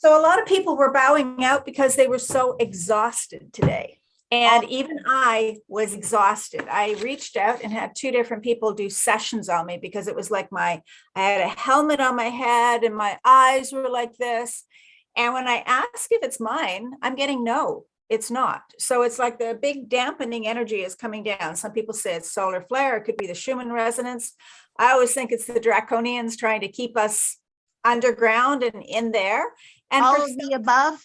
So a lot of people were bowing out because they were so exhausted today. And even I was exhausted. I reached out and had two different people do sessions on me because it was like I had a helmet on my head and my eyes were like this. And when I ask if it's mine, I'm getting no, it's not. So it's like the big dampening energy is coming down. Some people say it's solar flare. It could be the Schumann resonance. I always think it's the draconians trying to keep us underground and in there. And all of the above.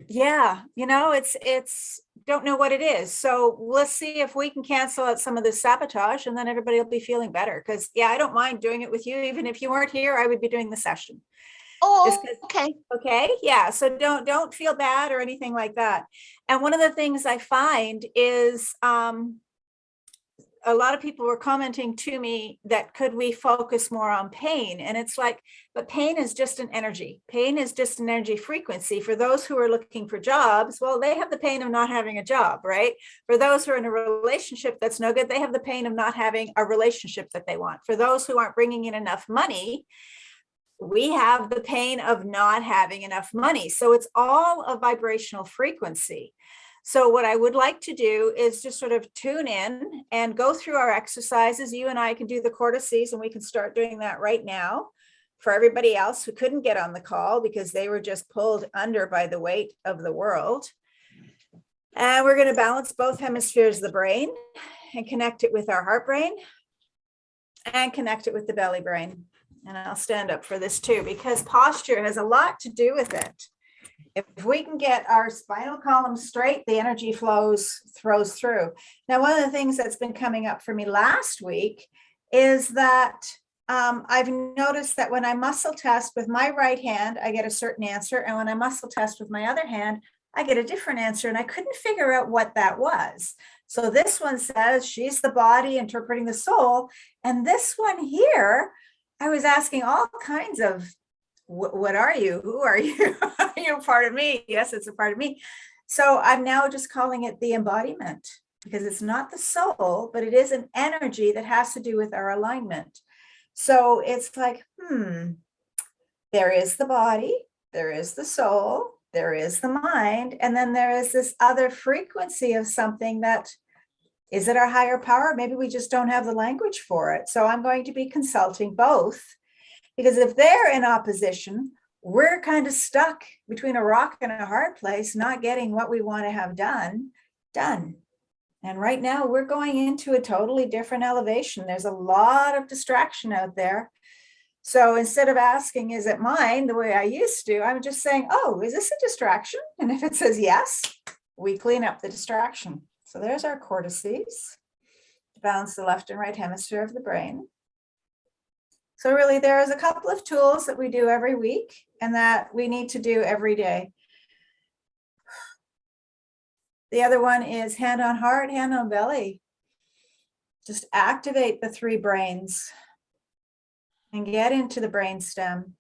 Yeah, it's don't know what it is. So let's see if we can cancel out some of the sabotage and then everybody will be feeling better. Because yeah, I don't mind doing it with you. Even if you weren't here, I would be doing the session. Oh, okay. Okay. Yeah. So don't feel bad or anything like that. And one of the things I find is a lot of people were commenting to me that could we focus more on pain? And it's like, but pain is just an energy. Pain is just an energy frequency. For those who are looking for jobs, well, they have the pain of not having a job, right? For those who are in a relationship that's no good, they have the pain of not having a relationship that they want. For those who aren't bringing in enough money, we have the pain of not having enough money. So it's all a vibrational frequency. So what I would like to do is just sort of tune in and go through our exercises. You and I can do the cortices, and we can start doing that right now for everybody else who couldn't get on the call because they were just pulled under by the weight of the world. And we're going to balance both hemispheres of the brain and connect it with our heart brain and connect it with the belly brain. And I'll stand up for this too, because posture has a lot to do with it. If we can get our spinal column straight, the energy throws through. Now, one of the things that's been coming up for me last week is that I've noticed that when I muscle test with my right hand, I get a certain answer. And when I muscle test with my other hand, I get a different answer. And I couldn't figure out what that was. So this one says she's the body interpreting the soul. And this one here, I was asking all kinds of, what are you? Who are you? Are you a part of me? Yes, it's a part of me. So I'm now just calling it the embodiment because it's not the soul, but it is an energy that has to do with our alignment. So it's like, there is the body, there is the soul, there is the mind, and then there is this other frequency of something that, is it our higher power? Maybe we just don't have the language for it. So I'm going to be consulting both. Because if they're in opposition, we're kind of stuck between a rock and a hard place, not getting what we want to have done. And right now we're going into a totally different elevation. There's a lot of distraction out there. So instead of asking, is it mine, the way I used to, I'm just saying, oh, is this a distraction? And if it says yes, we clean up the distraction. So there's our cortices to balance the left and right hemisphere of the brain. So really, there's a couple of tools that we do every week and that we need to do every day. The other one is hand on heart, hand on belly. Just activate the three brains and get into the brain stem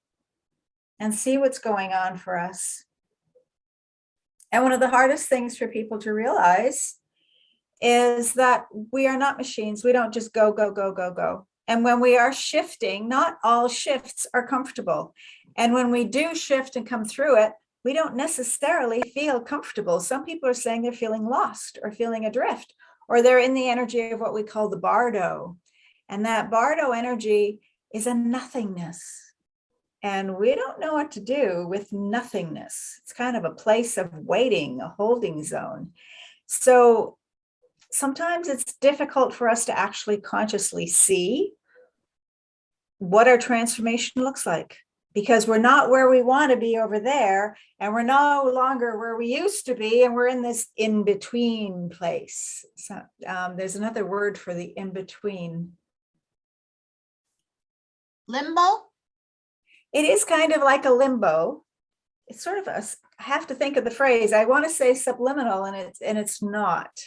and see what's going on for us. And one of the hardest things for people to realize is that we are not machines. We don't just go, go, go, go, go. And when we are shifting, not all shifts are comfortable. And when we do shift and come through it, we don't necessarily feel comfortable. Some people are saying they're feeling lost or feeling adrift, or they're in the energy of what we call the bardo. And that bardo energy is a nothingness. And we don't know what to do with nothingness. It's kind of a place of waiting, a holding zone. So sometimes it's difficult for us to actually consciously see what our transformation looks like, because we're not where we want to be over there, and we're no longer where we used to be, and we're in this in-between place. So there's another word for the in-between. Limbo? It is kind of like a limbo. It's sort of I have to think of the phrase. I want to say subliminal, and it's not.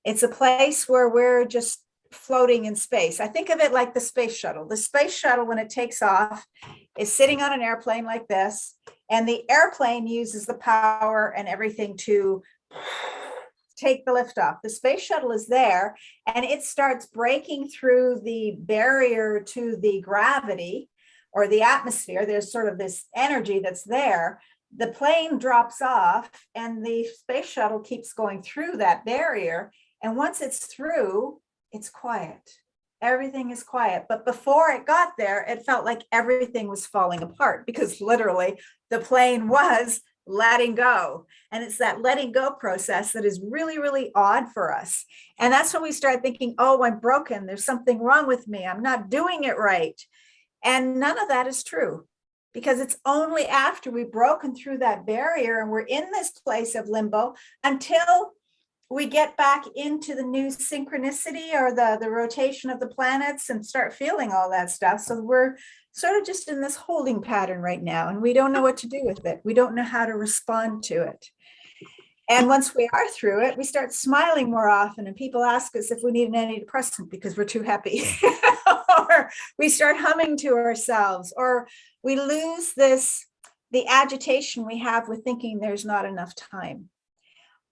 It's a place where we're just floating in space. I think of it like the space shuttle. The space shuttle, when it takes off, is sitting on an airplane like this, and the airplane uses the power and everything to take the lift off. The space shuttle is there, and it starts breaking through the barrier to the gravity or the atmosphere. There's sort of this energy that's there, the plane drops off and the space shuttle keeps going through that barrier. And once it's through, it's quiet. Everything is quiet. But before it got there, it felt like everything was falling apart because literally the plane was letting go. And it's that letting go process that is really, really odd for us. And that's when we start thinking, oh, I'm broken. There's something wrong with me. I'm not doing it right. And none of that is true, because it's only after we've broken through that barrier and we're in this place of limbo until we get back into the new synchronicity or the rotation of the planets and start feeling all that stuff. So we're sort of just in this holding pattern right now, and we don't know what to do with it. We don't know how to respond to it. And once we are through it, we start smiling more often, and people ask us if we need an antidepressant because we're too happy. Or we start humming to ourselves, or we lose the agitation we have with thinking there's not enough time,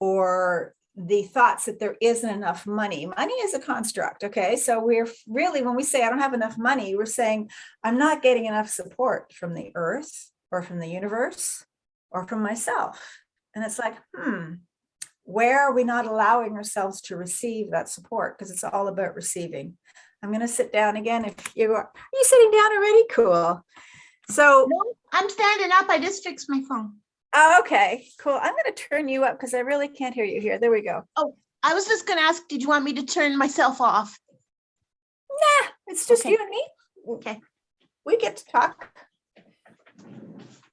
or the thoughts that there isn't enough money. Money is a construct, okay? So we're really, when we say I don't have enough money, we're saying I'm not getting enough support from the earth or from the universe or from myself. And it's like, where are we not allowing ourselves to receive that support? Because it's all about receiving. I'm going to sit down again. If you are you sitting down already? Cool. So No, I'm standing up. I just fixed my phone. oh, okay, cool. I'm going to turn you up because I really can't hear you here. There we go. Oh, I was just going to ask, did you want me to turn myself off? Nah, it's just Okay. you and me. Okay. We get to talk.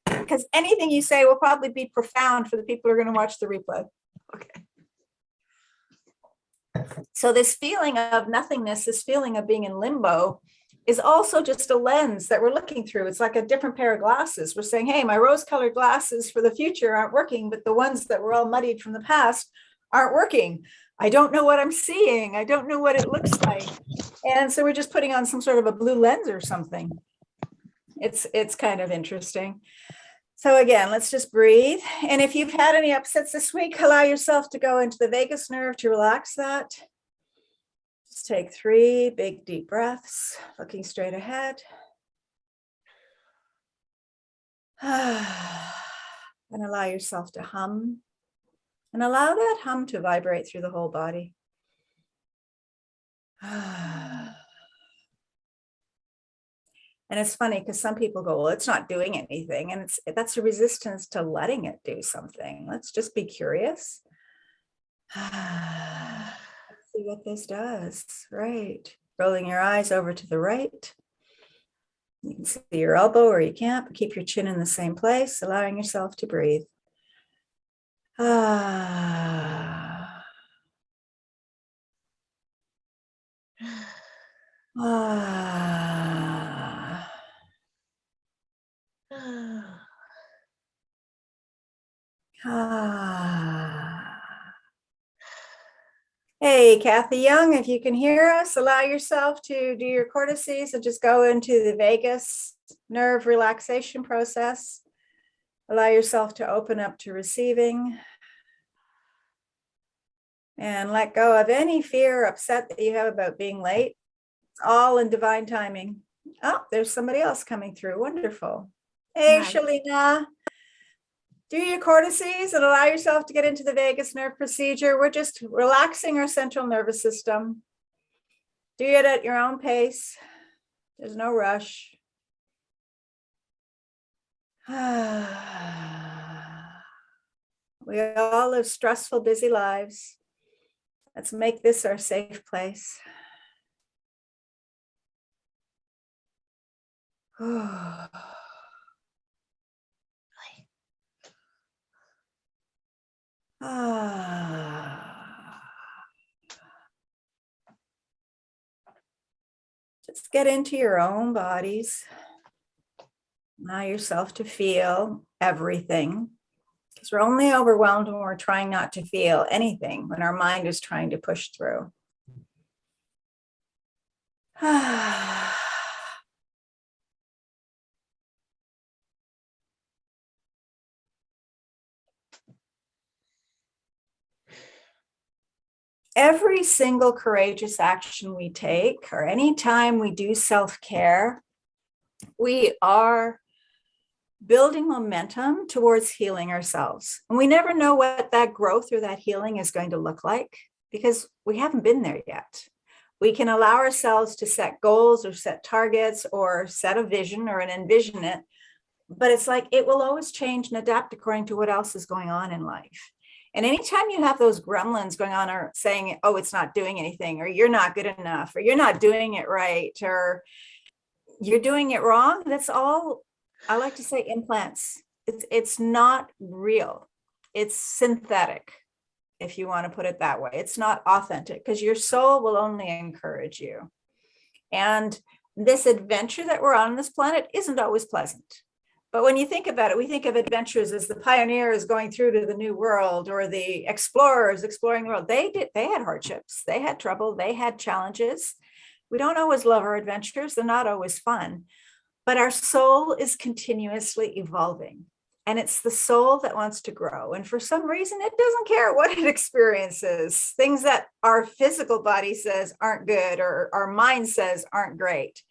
Because anything you say will probably be profound for the people who are going to watch the replay. Okay. So this feeling of nothingness, this feeling of being in limbo, is also just a lens that we're looking through. It's like a different pair of glasses. We're saying, hey, my rose-colored glasses for the future aren't working, but the ones that were all muddied from the past aren't working. I don't know what I'm seeing. I don't know what it looks like. And so we're just putting on some sort of a blue lens or something. It's kind of interesting. So again, let's just breathe. And if you've had any upsets this week, allow yourself to go into the vagus nerve to relax that. Just take 3 big deep breaths, looking straight ahead. And allow yourself to hum. And allow that hum to vibrate through the whole body. And it's funny because some people go, well, it's not doing anything. And that's a resistance to letting it do something. Let's just be curious. Let's see what this does. Right. Rolling your eyes over to the right. You can see your elbow or you can't, but keep your chin in the same place, allowing yourself to breathe. Hey, Kathy Young, if you can hear us, allow yourself to do your cortices and just go into the vagus nerve relaxation process. Allow yourself to open up to receiving. And let go of any fear or upset that you have about being late. It's all in divine timing. Oh, there's somebody else coming through. Wonderful. Hey, Nice. Shalina. Do your cortices and allow yourself to get into the vagus nerve procedure. We're just relaxing our central nervous system. Do it at your own pace. There's no rush. We all live stressful, busy lives. Let's make this our safe place. Just get into your own bodies. Allow yourself to feel everything. Because we're only overwhelmed when we're trying not to feel anything, when our mind is trying to push through. Every single courageous action we take, or any time we do self-care, we are building momentum towards healing ourselves. And we never know what that growth or that healing is going to look like because we haven't been there yet. We can allow ourselves to set goals or set targets or set a vision or envision it, but it's like it will always change and adapt according to what else is going on in life. And anytime you have those gremlins going on or saying, oh, it's not doing anything, or you're not good enough, or you're not doing it right, or you're doing it wrong, that's all, I like to say, implants. It's not real. It's synthetic, if you want to put it that way. It's not authentic because your soul will only encourage you. And this adventure that we're on this planet isn't always pleasant. But when you think about it, we think of adventures as the pioneers going through to the new world or the explorers exploring the world. They had hardships, they had trouble, they had challenges. We don't always love our adventures. They're not always fun, but our soul is continuously evolving. And it's the soul that wants to grow. And for some reason, it doesn't care what it experiences. Things that our physical body says aren't good or our mind says aren't great.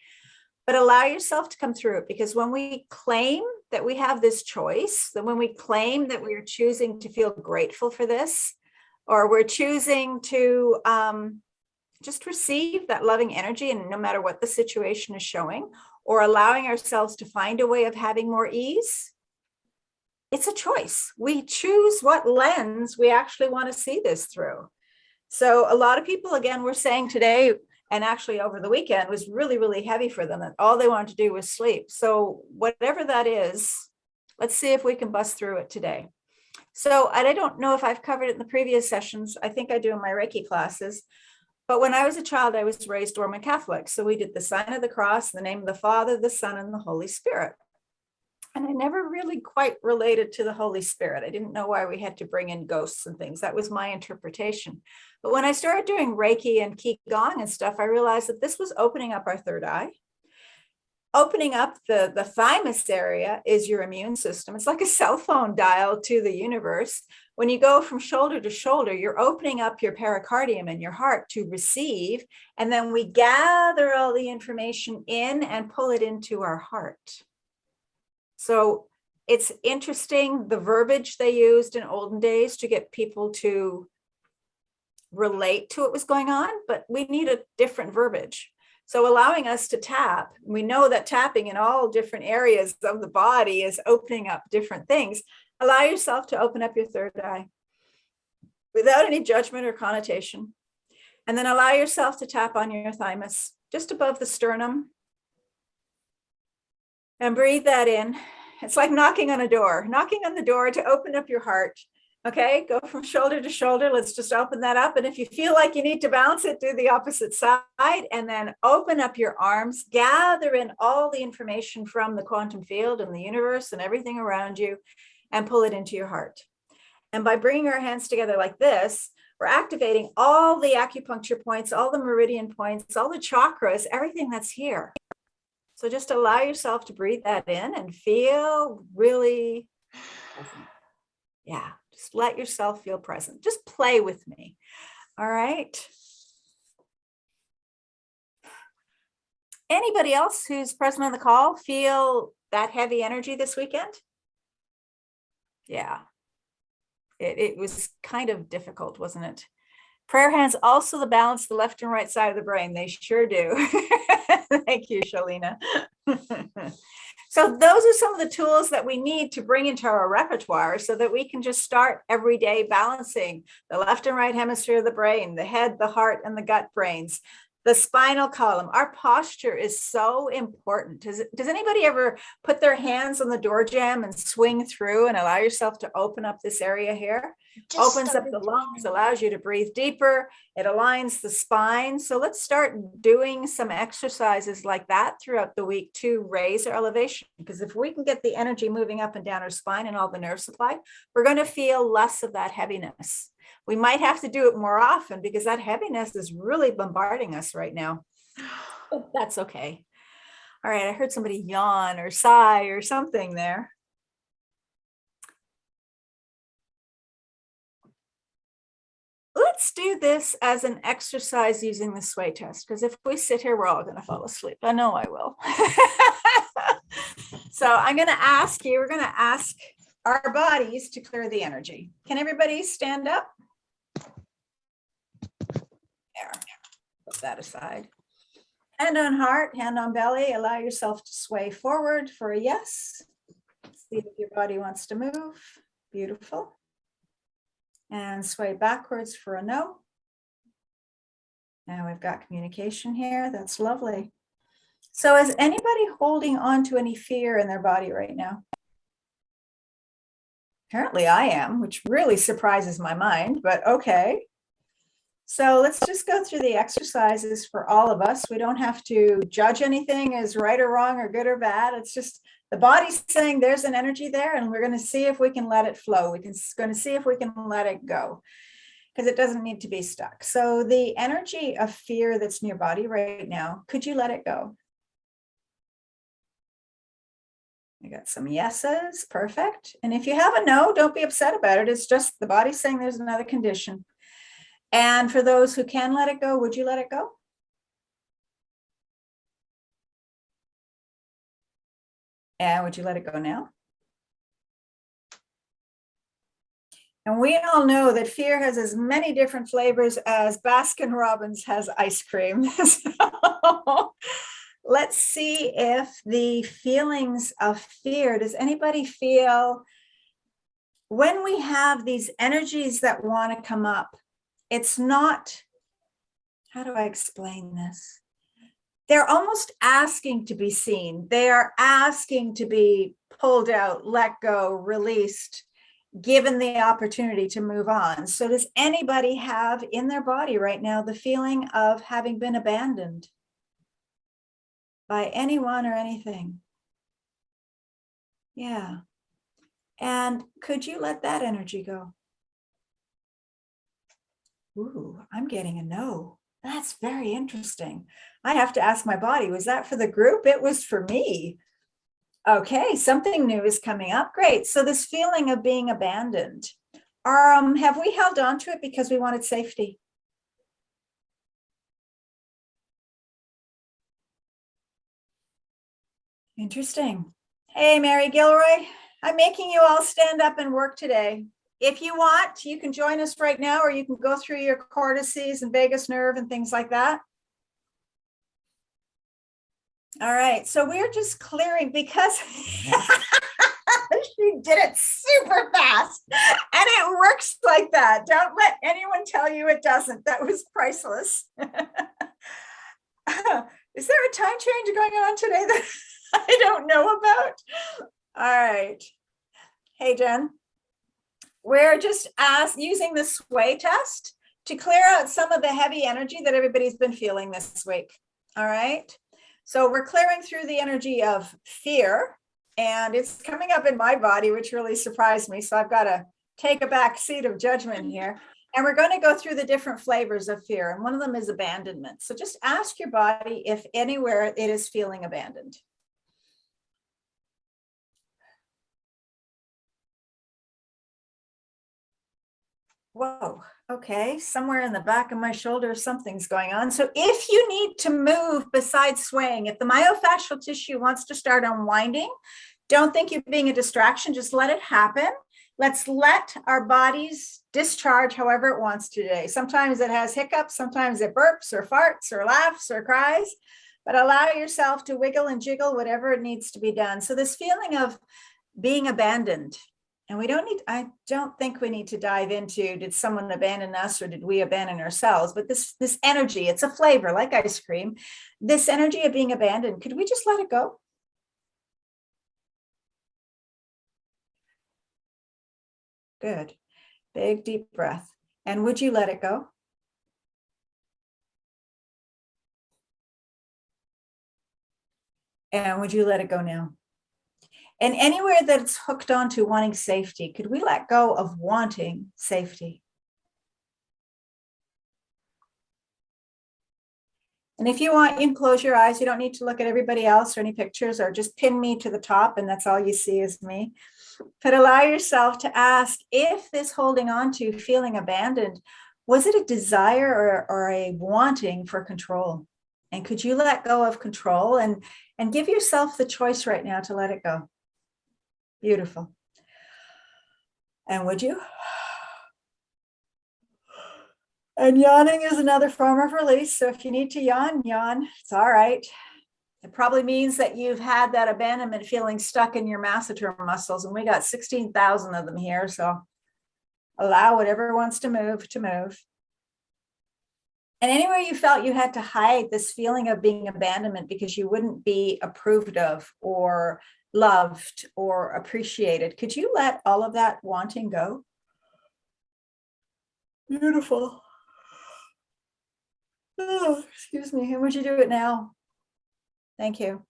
But allow yourself to come through it, because when we claim that we have this choice, that when we claim that we are choosing to feel grateful for this, or we're choosing to just receive that loving energy, and no matter what the situation is showing, or allowing ourselves to find a way of having more ease, it's a choice. We choose what lens we actually want to see this through. So a lot of people, again, were saying today, and actually over the weekend, was really, really heavy for them, that all they wanted to do was sleep. So whatever that is, let's see if we can bust through it today. So I don't know if I've covered it in the previous sessions. I think I do in my Reiki classes. But when I was a child, I was raised Roman Catholic. So we did the sign of the cross, the name of the Father, the Son, and the Holy Spirit. And I never really quite related to the Holy Spirit. I didn't know why we had to bring in ghosts and things. That was my interpretation. But when I started doing Reiki and Qigong and stuff, I realized that this was opening up our third eye. Opening up the thymus area is your immune system. It's like a cell phone dial to the universe. When you go from shoulder to shoulder, you're opening up your pericardium and your heart to receive. And then we gather all the information in and pull it into our heart. So it's interesting, the verbiage they used in olden days to get people to relate to what was going on, but we need a different verbiage. So allowing us to tap, we know that tapping in all different areas of the body is opening up different things. Allow yourself to open up your third eye without any judgment or connotation. And then allow yourself to tap on your thymus, just above the sternum. And breathe that in. It's like knocking on a door, knocking on the door to open up your heart. Okay, go from shoulder to shoulder. Let's just open that up. And if you feel like you need to bounce it, do the opposite side, and then open up your arms, gather in all the information from the quantum field and the universe and everything around you, and pull it into your heart. And by bringing our hands together like this, we're activating all the acupuncture points, all the meridian points, all the chakras, everything that's here. So just allow yourself to breathe that in and feel really present. Yeah, just let yourself feel present. Just play with me. All right. Anybody else who's present on the call feel that heavy energy this weekend? Yeah, it was kind of difficult, wasn't it? Prayer hands also balance the left and right side of the brain. They sure do. Thank you, Shalina. So those are some of the tools that we need to bring into our repertoire so that we can just start every day balancing the left and right hemisphere of the brain, the head, the heart, and the gut brains, the spinal column. Our posture is so important. Does anybody ever put their hands on the door jamb and swing through and allow yourself to open up this area here? Opens up the lungs, allows you to breathe deeper. It aligns the spine. So let's start doing some exercises like that throughout the week to raise our elevation. Because if we can get the energy moving up and down our spine and all the nerve supply, we're going to feel less of that heaviness. We might have to do it more often because that heaviness is really bombarding us right now. But that's okay. All right, I heard somebody yawn or sigh or something there. Let's do this as an exercise using the sway test, because if we sit here, we're all going to fall asleep. I know I will. So I'm going to ask you, we're going to ask our bodies to clear the energy. Can everybody stand up? There, put that aside. Hand on heart, hand on belly. Allow yourself to sway forward for a yes. See if your body wants to move. Beautiful. And sway backwards for a no. Now we've got communication here. That's lovely. So is anybody holding on to any fear in their body right now? Apparently I am, which really surprises my mind, but okay. So let's just go through the exercises for all of us. We don't have to judge anything as right or wrong or good or bad. It's just the body's saying there's an energy there, and we're going to see if we can let it flow. We're going to see if we can let it go, because it doesn't need to be stuck. So the energy of fear that's in your body right now, could you let it go? I got some yeses, perfect. And if you have a no, don't be upset about it. It's just the body's saying there's another condition. And for those who can let it go, would you let it go? And would you let it go now? And we all know that fear has as many different flavors as Baskin Robbins has ice cream. So let's see if the feelings of fear, does anybody feel when we have these energies that want to come up, it's not, how do I explain this? They're almost asking to be seen. They are asking to be pulled out, let go, released, given the opportunity to move on. So does anybody have in their body right now the feeling of having been abandoned by anyone or anything? Yeah. And could you let that energy go? Ooh, I'm getting a no. That's very interesting. I have to ask my body, was that for the group? It was for me. Okay, something new is coming up. Great. So this feeling of being abandoned, have we held on to it because we wanted safety? Interesting. Hey, Mary Gilroy, I'm making you all stand up and work today. If you want, you can join us right now, or you can go through your cortices and vagus nerve and things like that. All right, so we're just clearing because she did it super fast and it works like that. Don't let anyone tell you it doesn't. That was priceless. Is there a time change going on today that I don't know about? All right. Hey, Jen. We're just using the sway test to clear out some of the heavy energy that everybody's been feeling this week. All right. So we're clearing through the energy of fear, and it's coming up in my body, which really surprised me. So I've got to take a back seat of judgment here. And we're going to go through the different flavors of fear. And one of them is abandonment. So just ask your body if anywhere it is feeling abandoned. Whoa, okay, somewhere in the back of my shoulder, something's going on. So if you need to move besides swaying, if the myofascial tissue wants to start unwinding, don't think you're being a distraction, just let it happen. Let's let our bodies discharge however it wants today. Sometimes it has hiccups, sometimes it burps or farts or laughs or cries, but allow yourself to wiggle and jiggle whatever it needs to be done. So this feeling of being abandoned, and I don't think we need to dive into, did someone abandon us or did we abandon ourselves? But this energy, it's a flavor like ice cream. This energy of being abandoned, could we just let it go? Good. Big, deep breath. And would you let it go? And would you let it go now? And anywhere that it's hooked on to wanting safety, could we let go of wanting safety? And if you want, you can close your eyes. You don't need to look at everybody else or any pictures, or just pin me to the top and that's all you see is me. But allow yourself to ask if this holding on to feeling abandoned, was it a desire or a wanting for control? And could you let go of control and give yourself the choice right now to let it go? Beautiful. And would you? And yawning is another form of release. So if you need to yawn, yawn. It's all right. It probably means that you've had that abandonment feeling stuck in your masseter muscles, and we got 16,000 of them here. So allow whatever wants to move to move. And anywhere you felt you had to hide this feeling of being abandonment because you wouldn't be approved of or loved or appreciated, could you let all of that wanting go? Beautiful. Oh, excuse me. And would you do it now? Thank you.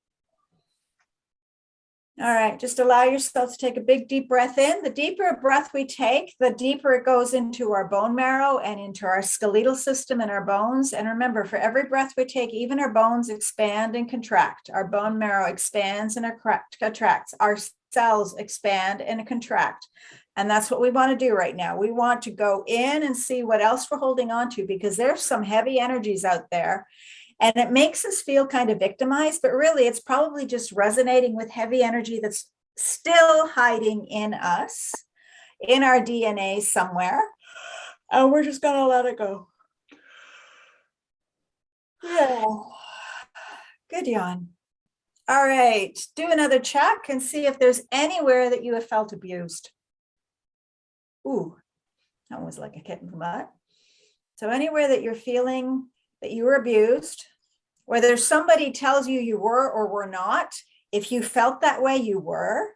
All right, just allow yourself to take a big deep breath in. The deeper breath we take, the deeper it goes into our bone marrow and into our skeletal system and our bones. And remember, for every breath we take, even our bones expand and contract. Our bone marrow expands and contracts. Our cells expand and contract. And that's what we want to do right now. We want to go in and see what else we're holding on to, because there's some heavy energies out there. And it makes us feel kind of victimized, but really it's probably just resonating with heavy energy that's still hiding in us, in our DNA somewhere. And we're just gonna let it go. Yeah. Good yawn. All right, do another check and see if there's anywhere that you have felt abused. Ooh, that was like a kick in the butt. So anywhere that you're feeling that you were abused, whether somebody tells you you were or were not, if you felt that way, you were.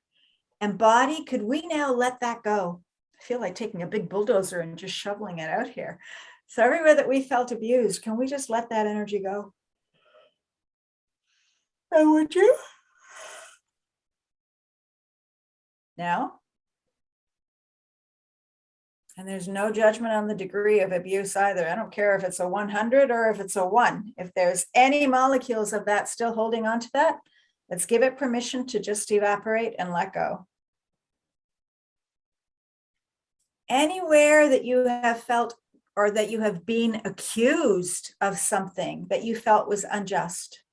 And body, could we now let that go? I feel like taking a big bulldozer and just shoveling it out here. So everywhere that we felt abused, can we just let that energy go? And would you? Now? And there's no judgment on the degree of abuse either. I don't care if it's a 100 or if it's a 1. If there's any molecules of that still holding on to that, let's give it permission to just evaporate and let go. Anywhere that you have felt or that you have been accused of something that you felt was unjust,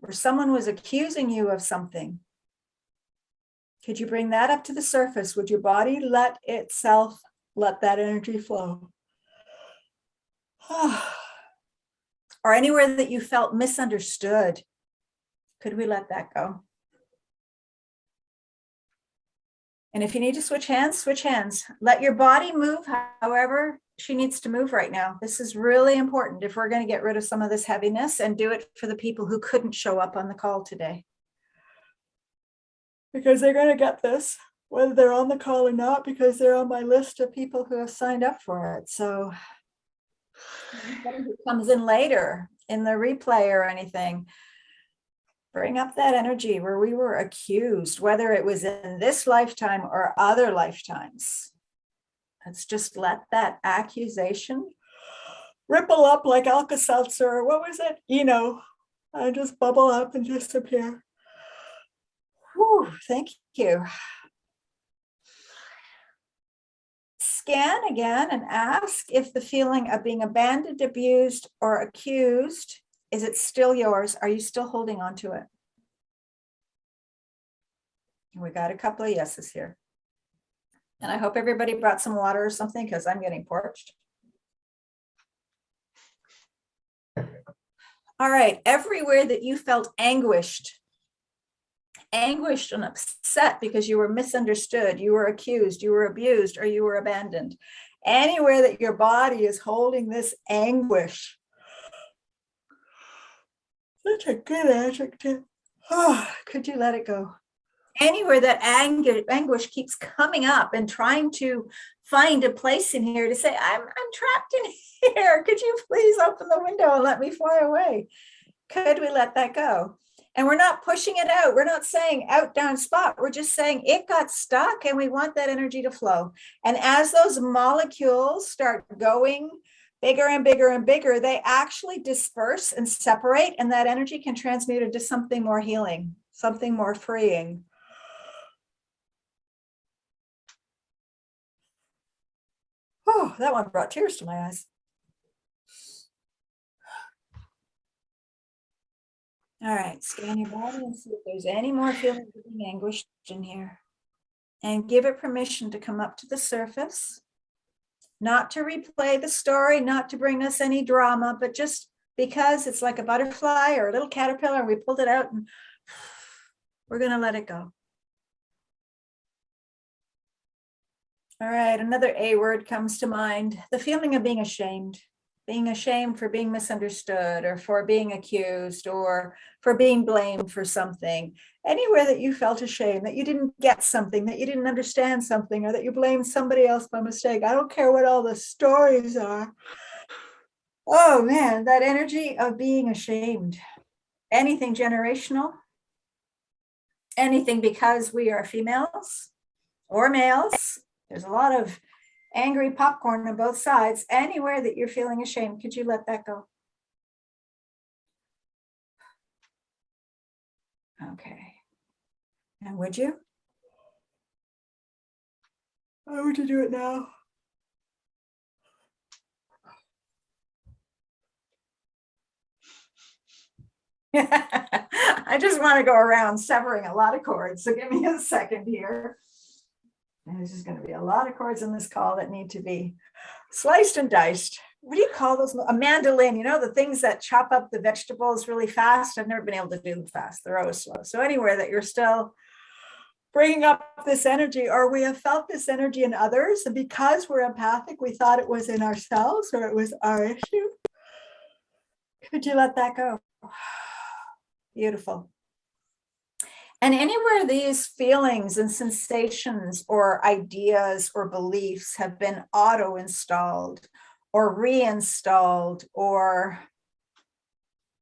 or someone was accusing you of something, could you bring that up to the surface? Would your body let itself let that energy flow? Or anywhere that you felt misunderstood, could we let that go? And if you need to switch hands, switch hands. Let your body move however she needs to move right now. This is really important if we're going to get rid of some of this heaviness, and do it for the people who couldn't show up on the call today. Because they're going to get this, whether they're on the call or not, because they're on my list of people who have signed up for it. So anybody who comes in later in the replay or anything, bring up that energy where we were accused, whether it was in this lifetime or other lifetimes. Let's just let that accusation ripple up like Alka-Seltzer. What was it? And just bubble up and disappear. Whew, thank you. Scan again and ask if the feeling of being abandoned, abused, or accused, is it still yours? Are you still holding on to it? We got a couple of yeses here. And I hope everybody brought some water or something, because I'm getting parched. All right, everywhere that you felt anguished and upset because you were misunderstood, you were accused, you were abused, or you were abandoned. Anywhere that your body is holding this anguish. Such a good adjective. Oh, could you let it go? Anywhere that anguish keeps coming up and trying to find a place in here to say, I'm trapped in here. Could you please open the window and let me fly away? Could we let that go? And we're not pushing it out. We're not saying out, down, spot. We're just saying it got stuck and we want that energy to flow. And as those molecules start going bigger and bigger and bigger, they actually disperse and separate, and that energy can transmute into something more healing, something more freeing. Oh, that one brought tears to my eyes. All right, scan your body and see if there's any more feelings of being anguished in here. And give it permission to come up to the surface. Not to replay the story, not to bring us any drama, but just because it's like a butterfly or a little caterpillar, and we pulled it out and we're going to let it go. All right, another A word comes to mind, the feeling of being ashamed for being misunderstood or for being accused or for being blamed for something. Anywhere that you felt ashamed, that you didn't get something, that you didn't understand something, or that you blamed somebody else by mistake. I don't care what all the stories are. Oh man, that energy of being ashamed. Anything generational, anything because we are females or males. There's a lot of angry popcorn on both sides. Anywhere that you're feeling ashamed, could you let that go? Okay. And would you? How would you do it now? I just want to go around severing a lot of cords. So give me a second here. And there's just going to be a lot of cords in this call that need to be sliced and diced. What do you call those? A mandolin, you know, the things that chop up the vegetables really fast. I've never been able to do them fast. They're always slow. So anywhere that you're still bringing up this energy, or we have felt this energy in others, and because we're empathic, we thought it was in ourselves or it was our issue. Could you let that go? Beautiful. And anywhere these feelings and sensations or ideas or beliefs have been auto-installed or reinstalled, or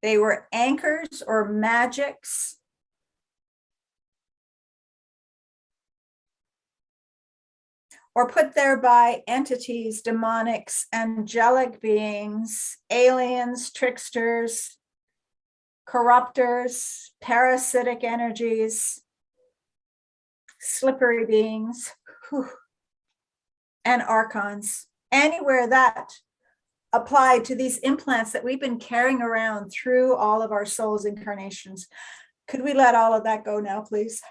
they were anchors or magics, or put there by entities, demonics, angelic beings, aliens, tricksters, corruptors, parasitic energies, slippery beings, and archons. Anywhere that applied to these implants that we've been carrying around through all of our souls' incarnations. Could we let all of that go now, please?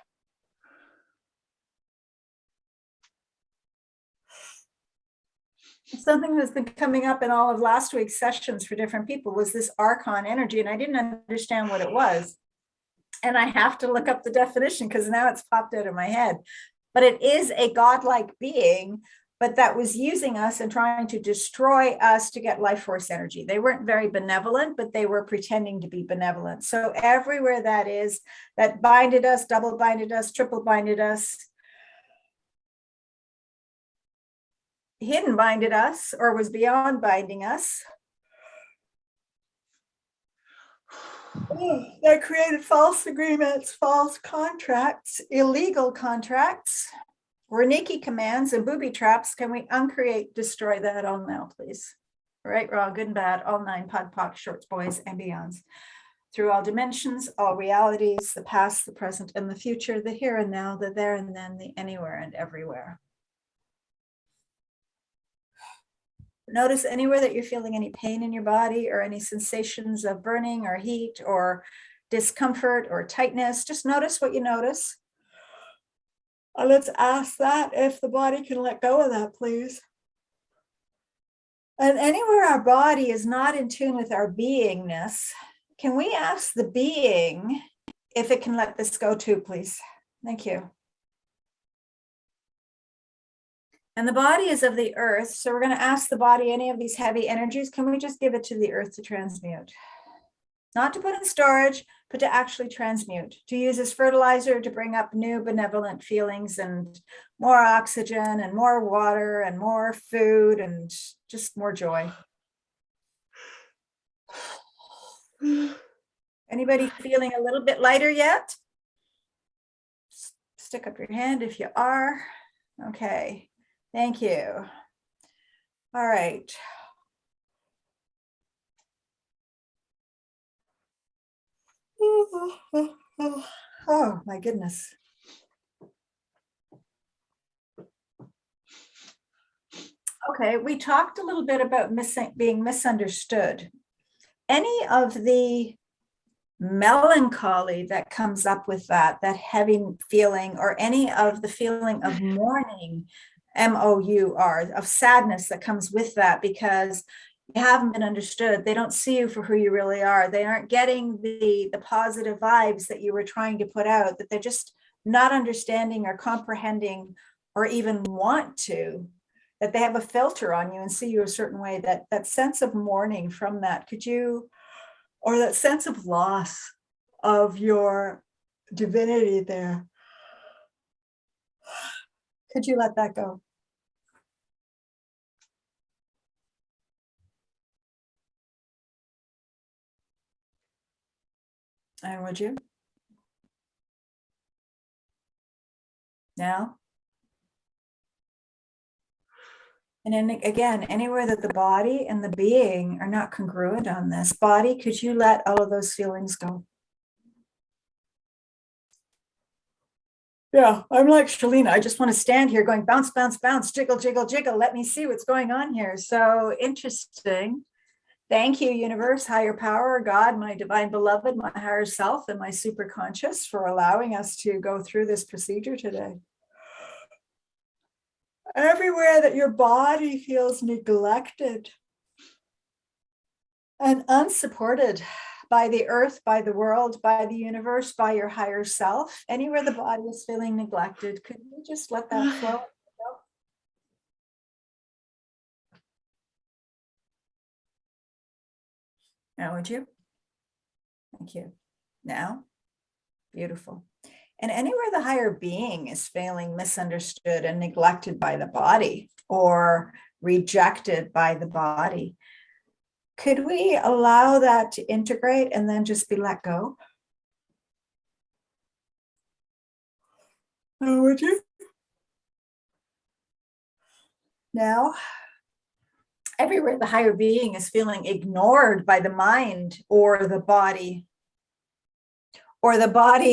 Something that's been coming up in all of last week's sessions for different people was this archon energy, and I didn't understand what it was. And I have to look up the definition because now it's popped out of my head. But it is a godlike being, but that was using us and trying to destroy us to get life force energy. They weren't very benevolent, but they were pretending to be benevolent. So everywhere that is, that binded us, double binded us, triple binded us, hidden binded us, or was beyond binding us, that created false agreements, false contracts, illegal contracts, Reniki commands and booby traps. Can we uncreate, destroy that all now, please? Right, wrong, good and bad, all 9 pod, poc, shorts, boys, and beyonds. Through all dimensions, all realities, the past, the present, and the future, the here and now, the there and then, the anywhere and everywhere. Notice anywhere that you're feeling any pain in your body or any sensations of burning or heat or discomfort or tightness. Just notice what you notice. Let's ask that if the body can let go of that, please. And anywhere our body is not in tune with our beingness, can we ask the being if it can let this go too, please? Thank you. And the body is of the earth. So we're going to ask the body any of these heavy energies. Can we just give it to the earth to transmute? Not to put in storage, but to actually transmute, to use as fertilizer to bring up new benevolent feelings and more oxygen and more water and more food and just more joy. Anybody feeling a little bit lighter yet? Stick up your hand if you are. Okay, thank you. All right. Oh my goodness. Okay, we talked a little bit about being misunderstood. Any of the melancholy that comes up with that heavy feeling, or any of the feeling of mourning, MOUR, of sadness that comes with that, because you haven't been understood. They don't see you for who you really are. They aren't getting the positive vibes that you were trying to put out, that they're just not understanding or comprehending or even want to, that they have a filter on you and see you a certain way. That sense of mourning from that, could you, or that sense of loss of your divinity there, could you let that go? And would you? Now? And then again, anywhere that the body and the being are not congruent on this body, could you let all of those feelings go? Yeah, I'm like Shalina. I just want to stand here going bounce, bounce, bounce, jiggle, jiggle, jiggle. Let me see what's going on here. So interesting. Thank you, universe, higher power, God, my divine beloved, my higher self, and my superconscious for allowing us to go through this procedure today. Everywhere that your body feels neglected and unsupported by the earth, by the world, by the universe, by your higher self, anywhere the body is feeling neglected, could you just let that flow? Now, would you? Thank you. Now, beautiful. And anywhere the higher being is feeling misunderstood and neglected by the body or rejected by the body, could we allow that to integrate and then just be let go? Oh, would you? Now, everywhere the higher being is feeling ignored by the mind or the body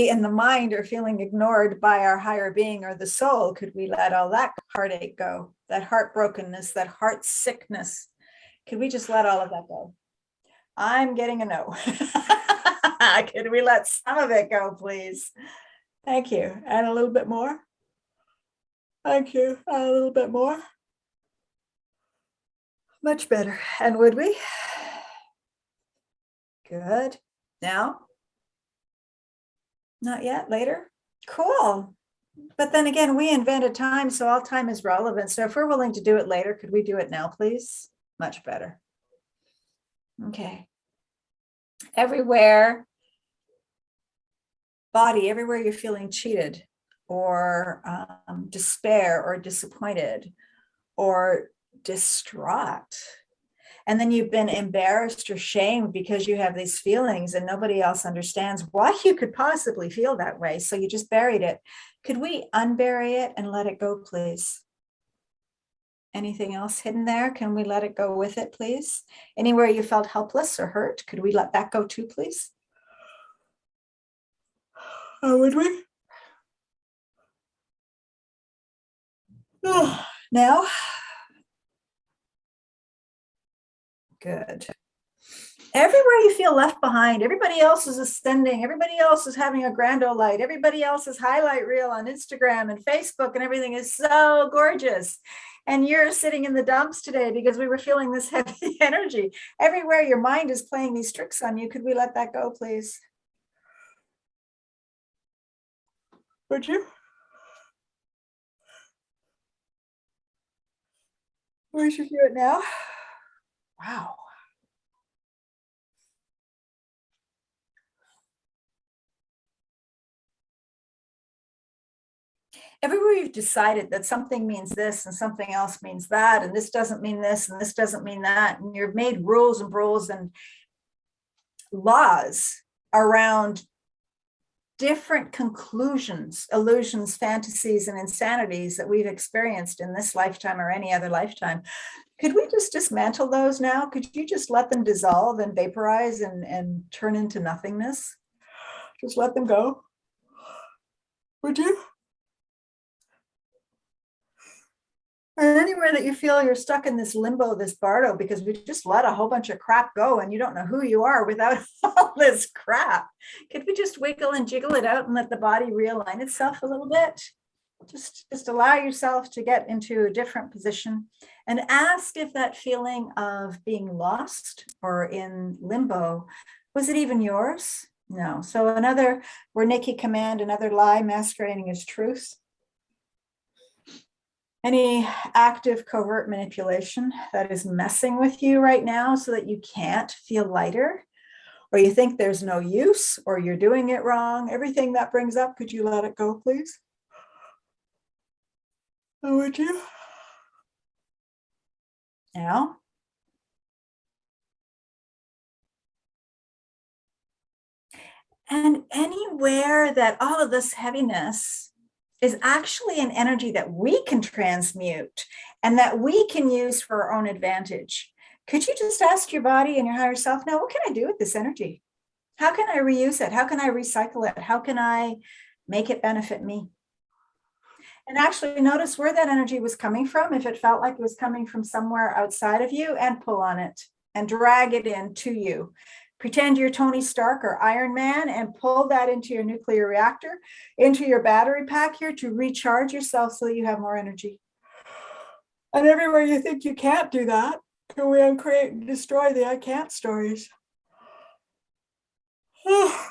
and the mind are feeling ignored by our higher being or the soul, could we let all that heartache go, that heartbrokenness, that heart sickness? Could we just let all of that go? I'm getting a no. Could we let some of it go, please? Thank you. And a little bit more. Thank you. And a little bit more. Much better. And would we? Good. Now? Not yet. Later? Cool. But then again, we invented time, so all time is relevant. So if we're willing to do it later, could we do it now, please? Much better. Okay. Everywhere, body, everywhere you're feeling cheated or despair or disappointed or distraught. And then you've been embarrassed or shamed because you have these feelings and nobody else understands why you could possibly feel that way. So you just buried it. Could we unbury it and let it go, please? Anything else hidden there? Can we let it go with it, please? Anywhere you felt helpless or hurt, could we let that go too, please? Oh, would we? Oh, now? Good. Everywhere you feel left behind, everybody else is ascending, everybody else is having a grand old light, everybody else's highlight reel on Instagram and Facebook and everything is so gorgeous. And you're sitting in the dumps today because we were feeling this heavy energy. Everywhere your mind is playing these tricks on you, could we let that go, please? Would you? We should do it now. Wow. Everywhere you've decided that something means this and something else means that, and this doesn't mean this and this doesn't mean that, and you've made rules and laws around different conclusions, illusions, fantasies, and insanities that we've experienced in this lifetime or any other lifetime. Could we just dismantle those now? Could you just let them dissolve and vaporize and turn into nothingness? Just let them go. Would you? And anywhere that you feel you're stuck in this limbo, this bardo, because we just let a whole bunch of crap go and you don't know who you are without all this crap. Could we just wiggle and jiggle it out and let the body realign itself a little bit? Just allow yourself to get into a different position and ask if that feeling of being lost or in limbo, was it even yours? No. So another Wernicke command, another lie masquerading as truth. Any active covert manipulation that is messing with you right now so that you can't feel lighter, or you think there's no use, or you're doing it wrong, everything that brings up, could you let it go, please? Oh, would you? Now. And anywhere that all of this heaviness is actually an energy that we can transmute and that we can use for our own advantage. Could you just ask your body and your higher self, now, what can I do with this energy? How can I reuse it? How can I recycle it? How can I make it benefit me? And actually notice where that energy was coming from. If it felt like it was coming from somewhere outside of you, and pull on it and drag it into you. Pretend you're Tony Stark or Iron Man and pull that into your nuclear reactor, into your battery pack here to recharge yourself so that you have more energy. And everywhere you think you can't do that, can we uncreate and destroy the I can't stories? Oh,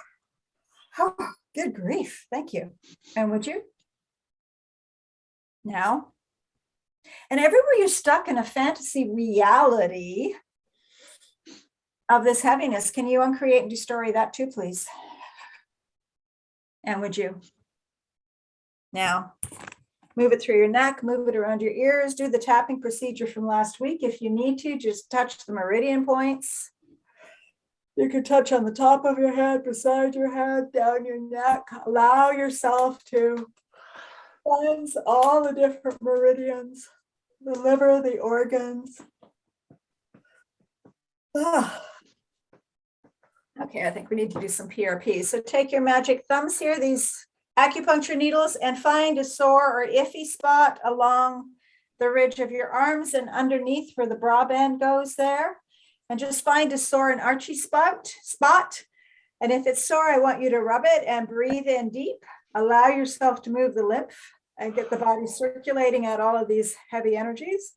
good grief. Thank you. And would you? Now. And everywhere you're stuck in a fantasy reality of this heaviness, can you uncreate and destroy that too, please? And would you? Now, move it through your neck, move it around your ears, do the tapping procedure from last week. If you need to, just touch the meridian points. You can touch on the top of your head, beside your head, down your neck. Allow yourself to cleanse all the different meridians, the liver, the organs. Okay, I think we need to do some PRP. So take your magic thumbs here, these acupuncture needles, and find a sore or iffy spot along the ridge of your arms and underneath where the bra band goes there. And just find a sore and archy spot. And if it's sore, I want you to rub it and breathe in deep. Allow yourself to move the lymph and get the body circulating out all of these heavy energies.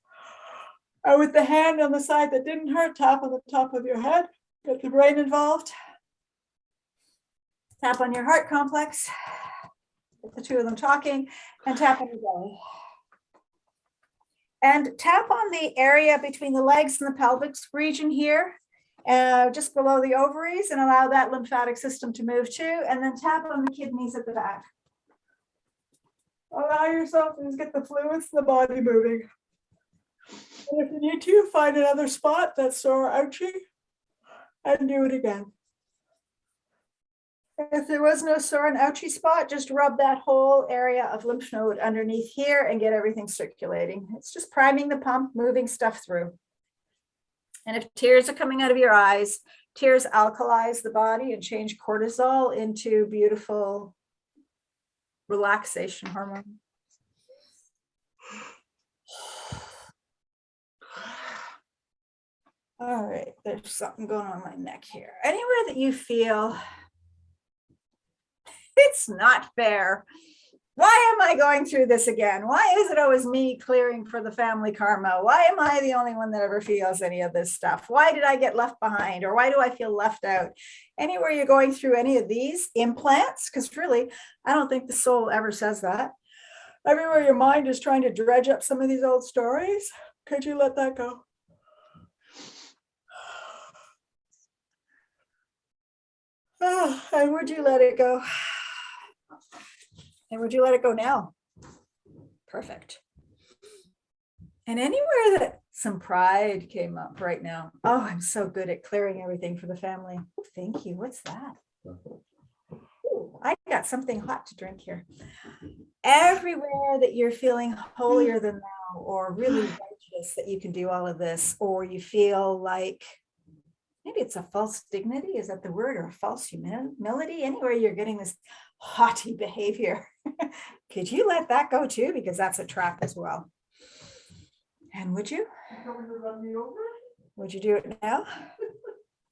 And with the hand on the side that didn't hurt, tap on the top of your head. Get the brain involved. Tap on your heart complex. Get the two of them talking, and tap on your belly. And tap on the area between the legs and the pelvic region here, just below the ovaries, and allow that lymphatic system to move too. And then tap on the kidneys at the back. Allow yourself to just get the fluids in the body moving. And if you need to, find another spot that's sore or ouchy and do it again. If there was no sore and ouchy spot, just rub that whole area of lymph node underneath here and get everything circulating. It's just priming the pump, moving stuff through. And if tears are coming out of your eyes, tears alkalize the body and change cortisol into beautiful relaxation hormone. All right, there's something going on my neck here. Anywhere that you feel it's not fair. Why am I going through this again? Why is it always me clearing for the family karma? Why am I the only one that ever feels any of this stuff? Why did I get left behind? Or why do I feel left out? Anywhere you're going through any of these implants, because really, I don't think the soul ever says that. Everywhere your mind is trying to dredge up some of these old stories, could you let that go? And would you let it go? And would you let it go now? Perfect. And anywhere that some pride came up right now. Oh, I'm so good at clearing everything for the family. Oh, thank you. What's that? Ooh, I got something hot to drink here. Everywhere that you're feeling holier than thou or really righteous that you can do all of this, or you feel like maybe it's a false dignity, is that the word, or a false humility? Anywhere you're getting this haughty behavior, could you let that go too? Because that's a trap as well. And would you? Would you do it now?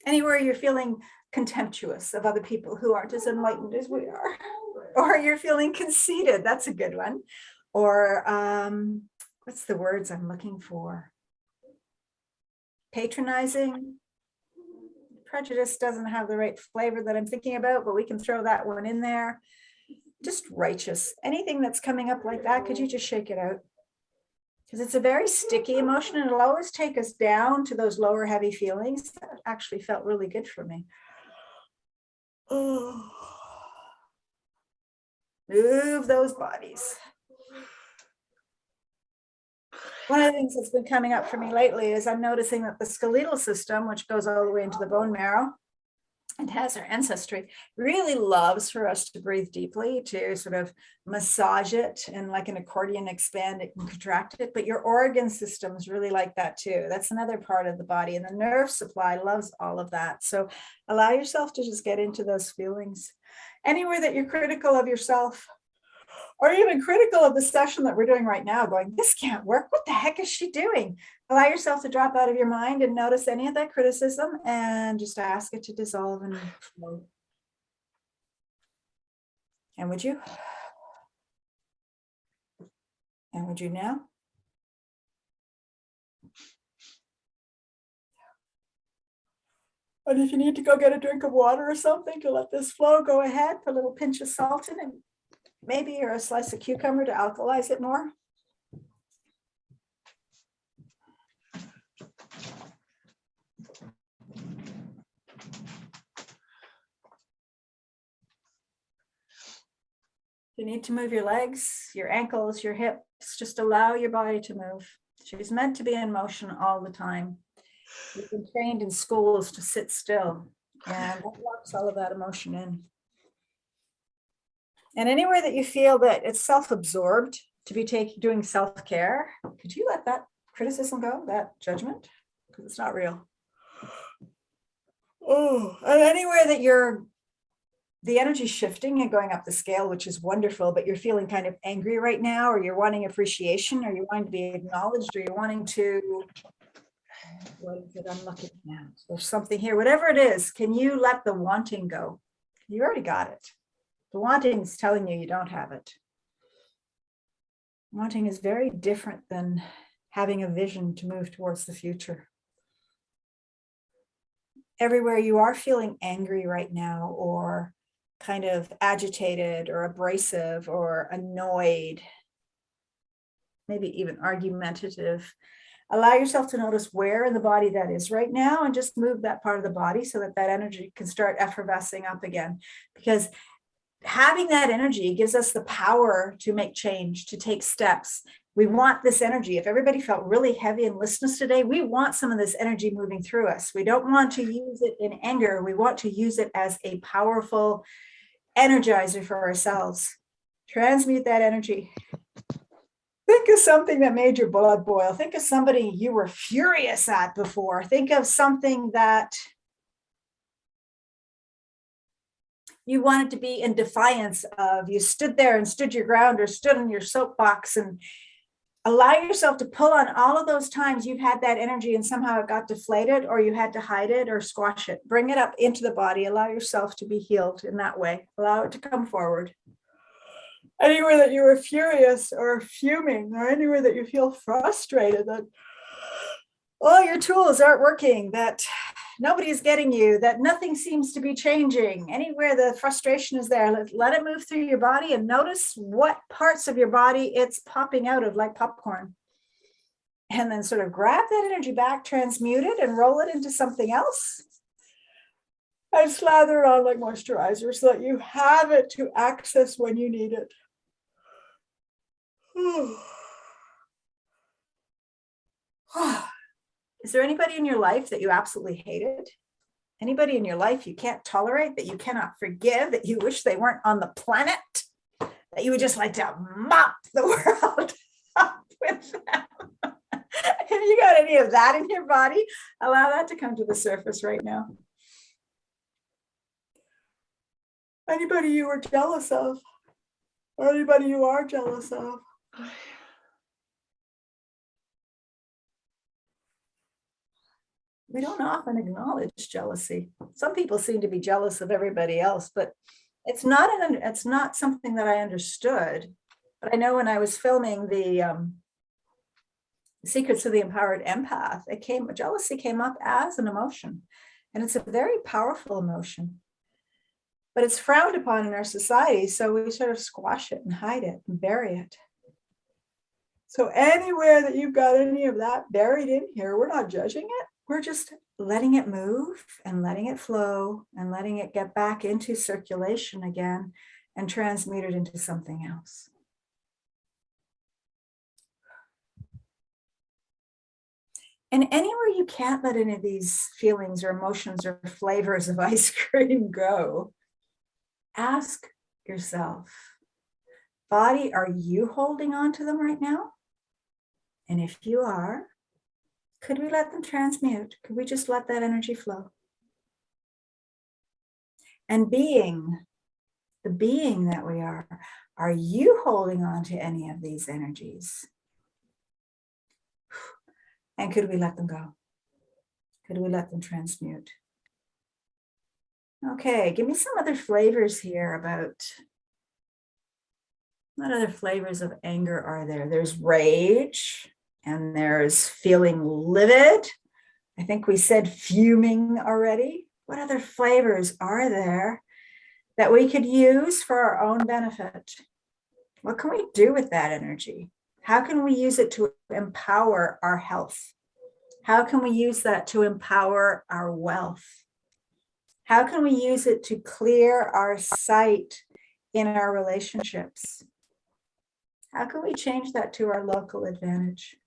Anywhere you're feeling contemptuous of other people who aren't as enlightened as we are, or you're feeling conceited, that's a good one. Or what's the words I'm looking for? Patronizing. Prejudice doesn't have the right flavor that I'm thinking about, but we can throw that one in there. Just righteous. Anything that's coming up like that, could you just shake it out? Because it's a very sticky emotion and it'll always take us down to those lower heavy feelings. That actually felt really good for me. Oh. Move those bodies. One of the things that's been coming up for me lately is I'm noticing that the skeletal system, which goes all the way into the bone marrow and has our ancestry, really loves for us to breathe deeply, to sort of massage it and like an accordion, expand it and contract it. But your organ systems really like that too. That's another part of the body, and the nerve supply loves all of that. So allow yourself to just get into those feelings. Anywhere that you're critical of yourself, or even critical of the session that we're doing right now, going, this can't work. What the heck is she doing? Allow yourself to drop out of your mind and notice any of that criticism and just ask it to dissolve and flow. And would you? And would you now? And if you need to go get a drink of water or something to let this flow, go ahead, put a little pinch of salt in it, maybe, or a slice of cucumber to alkalize it more. You need to move your legs, your ankles, your hips, just allow your body to move. She's meant to be in motion all the time. We've been trained in schools to sit still, and that locks all of that emotion in. And anywhere that you feel that it's self-absorbed to be doing self-care, could you let that criticism go, that judgment? Because it's not real. Oh, and anywhere that the energy shifting and going up the scale, which is wonderful, but you're feeling kind of angry right now, or you're wanting appreciation, or you're wanting to be acknowledged, or you're wanting to, what is it I'm looking at? There's something here, whatever it is, can you let the wanting go? You already got it. The wanting is telling you you don't have it. Wanting is very different than having a vision to move towards the future. Everywhere you are feeling angry right now, or kind of agitated or abrasive or annoyed, maybe even argumentative, allow yourself to notice where in the body that is right now and just move that part of the body so that that energy can start effervescing up again. Because having that energy gives us the power to make change, to take steps. We want this energy. If everybody felt really heavy and listless today, we want some of this energy moving through us. We don't want to use it in anger. We want to use it as a powerful energizer for ourselves. Transmute that energy. Think of something that made your blood boil. Think of somebody you were furious at before. Think of something that you wanted to be in defiance of. You stood there and stood your ground, or stood on your soapbox, and allow yourself to pull on all of those times you've had that energy and somehow it got deflated, or you had to hide it or squash it. Bring it up into the body. Allow yourself to be healed in that way. Allow it to come forward. Anywhere that you were furious or fuming, or anywhere that you feel frustrated, that all your tools aren't working, that nobody is getting you, that nothing seems to be changing, anywhere the frustration is there, let it move through your body and notice what parts of your body it's popping out of like popcorn. And then sort of grab that energy back, transmute it, and roll it into something else. And slather it on like moisturizer so that you have it to access when you need it. Is there anybody in your life that you absolutely hated? Anybody in your life you can't tolerate, that you cannot forgive, that you wish they weren't on the planet, that you would just like to mop the world up with them? If you got any of that in your body, allow that to come to the surface right now. Anybody you were jealous of, or anybody you are jealous of? We don't often acknowledge jealousy. Some people seem to be jealous of everybody else, but it's not something that I understood. But I know when I was filming the Secrets of the Empowered Empath, jealousy came up as an emotion, and it's a very powerful emotion. But it's frowned upon in our society, so we sort of squash it and hide it and bury it. So anywhere that you've got any of that buried in here, we're not judging it. We're just letting it move and letting it flow and letting it get back into circulation again and transmute it into something else. And anywhere you can't let any of these feelings or emotions or flavors of ice cream go, ask yourself, body, are you holding on to them right now? And if you are, could we let them transmute? Could we just let that energy flow? And being, the being that we are you holding on to any of these energies? And could we let them go? Could we let them transmute? Okay, give me some other flavors here about, what other flavors of anger are there? There's rage, and there's feeling livid. I think we said fuming already. What other flavors are there that we could use for our own benefit? What can we do with that energy? How can we use it to empower our health? How can we use that to empower our wealth? How can we use it to clear our sight in our relationships? How can we change that to our local advantage?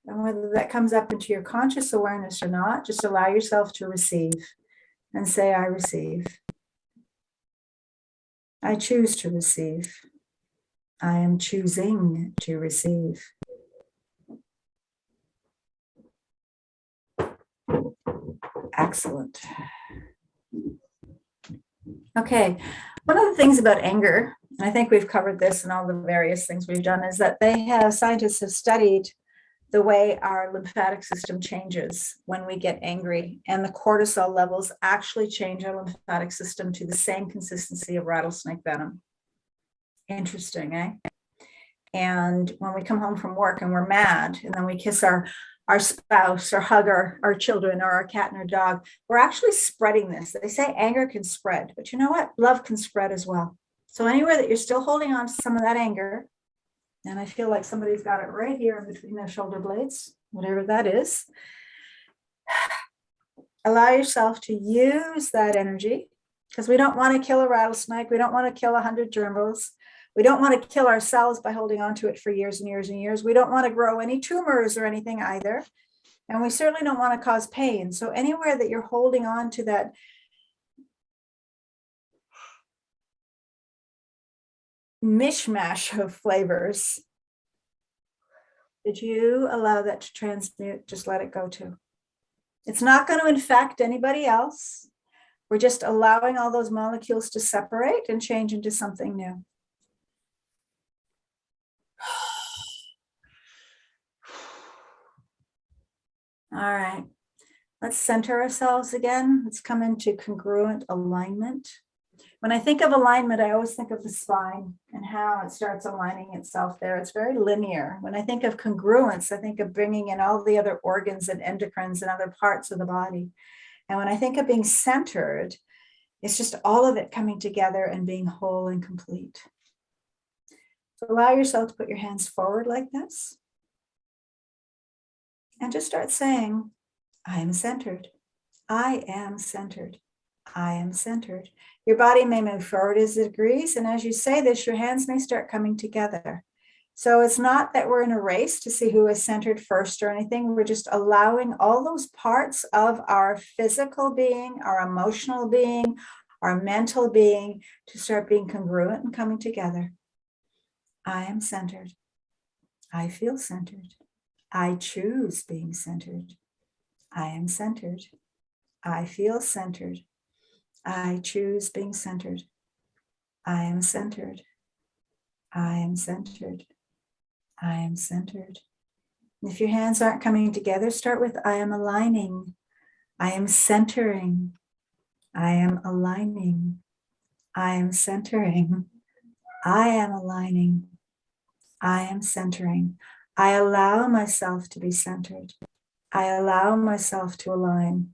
And whether that comes up into your conscious awareness or not, just allow yourself to receive and say, I receive. I choose to receive. I am choosing to receive. Excellent. Okay, one of the things about anger, and I think we've covered this in all the various things we've done, is that scientists have studied the way our lymphatic system changes when we get angry, and the cortisol levels actually change our lymphatic system to the same consistency of rattlesnake venom. Interesting, eh? And when we come home from work and we're mad, and then we kiss our spouse or hug our children or our cat and our dog, we're actually spreading this. They say anger can spread, but you know what? Love can spread as well. So anywhere that you're still holding on to some of that anger, and I feel like somebody's got it right here in between their shoulder blades, whatever that is, allow yourself to use that energy, because we don't want to kill a rattlesnake. We don't want to kill 100 germs. We don't want to kill ourselves by holding on to it for years and years and years. We don't want to grow any tumors or anything either. And we certainly don't want to cause pain. So anywhere that you're holding on to that mishmash of flavors, did you allow that to transmute? Just let it go too. It's not going to infect anybody else. We're just allowing all those molecules to separate and change into something new. All right, let's center ourselves again. Let's come into congruent alignment. When I think of alignment, I always think of the spine and how it starts aligning itself there. It's very linear. When I think of congruence, I think of bringing in all the other organs and endocrines and other parts of the body. And when I think of being centered, it's just all of it coming together and being whole and complete. So allow yourself to put your hands forward like this. And just start saying, I am centered. I am centered. I am centered. Your body may move forward as it agrees. And as you say this, your hands may start coming together. So it's not that we're in a race to see who is centered first or anything. We're just allowing all those parts of our physical being, our emotional being, our mental being to start being congruent and coming together. I am centered. I feel centered. I choose being centered. I am centered. I feel centered. I choose being centered. I am centered. I am centered. I am centered. If your hands aren't coming together, start with I am aligning. I am centering. I am aligning. I am centering. I am aligning. I am centering. I allow myself to be centered. I allow myself to align.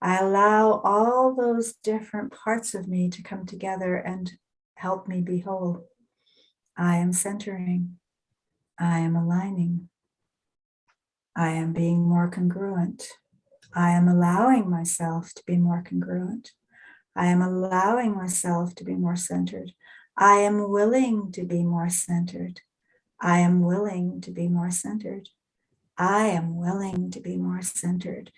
I allow all those different parts of me to come together and help me be whole. I am centering. I am aligning. I am being more congruent. I am allowing myself to be more congruent. I am allowing myself to be more centered. I am willing to be more centered. I am willing to be more centered. I am willing to be more centered.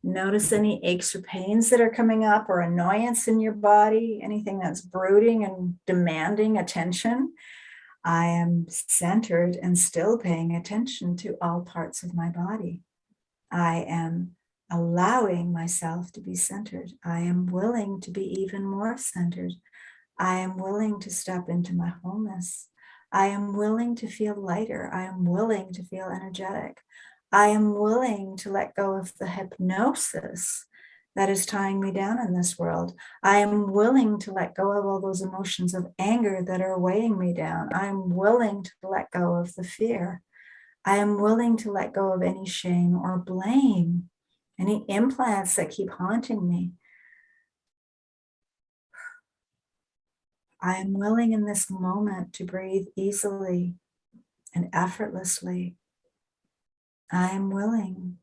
Notice any aches or pains that are coming up or annoyance in your body, anything that's brooding and demanding attention. I am centered and still paying attention to all parts of my body. I am allowing myself to be centered. I am willing to be even more centered. I am willing to step into my wholeness. I am willing to feel lighter. I am willing to feel energetic. I am willing to let go of the hypnosis that is tying me down in this world. I am willing to let go of all those emotions of anger that are weighing me down. I am willing to let go of the fear. I am willing to let go of any shame or blame, any implants that keep haunting me. I am willing in this moment to breathe easily and effortlessly. I am willing.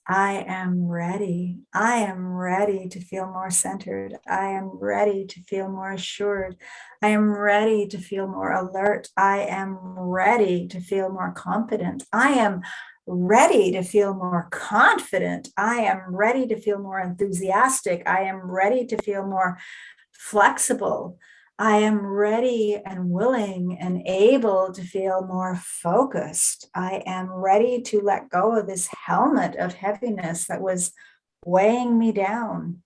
I am ready. I am ready to feel more centered. I am ready to feel more assured. I am ready to feel more alert. I am ready to feel more confident. I am ready to feel more confident. I am ready to feel more enthusiastic. I am ready to feel more flexible. I am ready and willing and able to feel more focused. I am ready to let go of this helmet of heaviness that was weighing me down.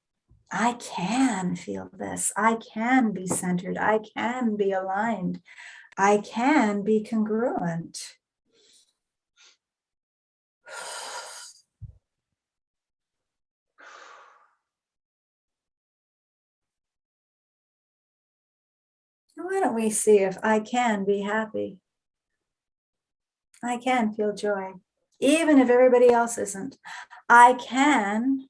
I can feel this. I can be centered. I can be aligned. I can be congruent. Why don't we see if I can be happy? I can feel joy, even if everybody else isn't. I can.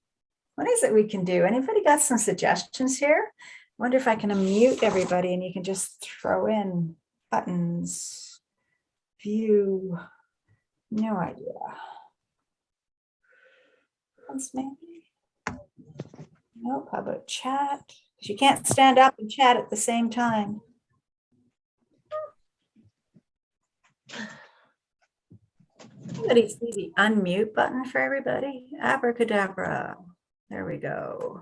What is it we can do? Anybody got some suggestions here? I wonder if I can unmute everybody and you can just throw in buttons, view, no idea. That's maybe. Nope, how about chat? You can't stand up and chat at the same time. Somebody see the unmute button for everybody? Abracadabra. There we go.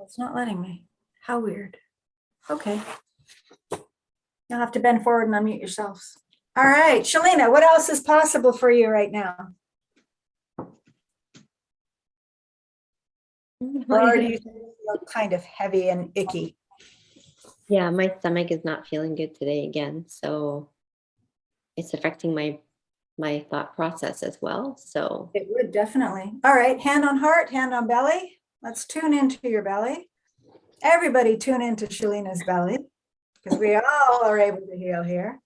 It's not letting me. How weird. Okay. You'll have to bend forward and unmute yourselves. All right, Shalina, what else is possible for you right now? Or do you feel kind of heavy and icky? Yeah, my stomach is not feeling good today again, so it's affecting my thought process as well. So It would definitely. All right, hand on heart, hand on belly. Let's tune into your belly. Everybody tune into Shalina's belly because we all are able to heal here.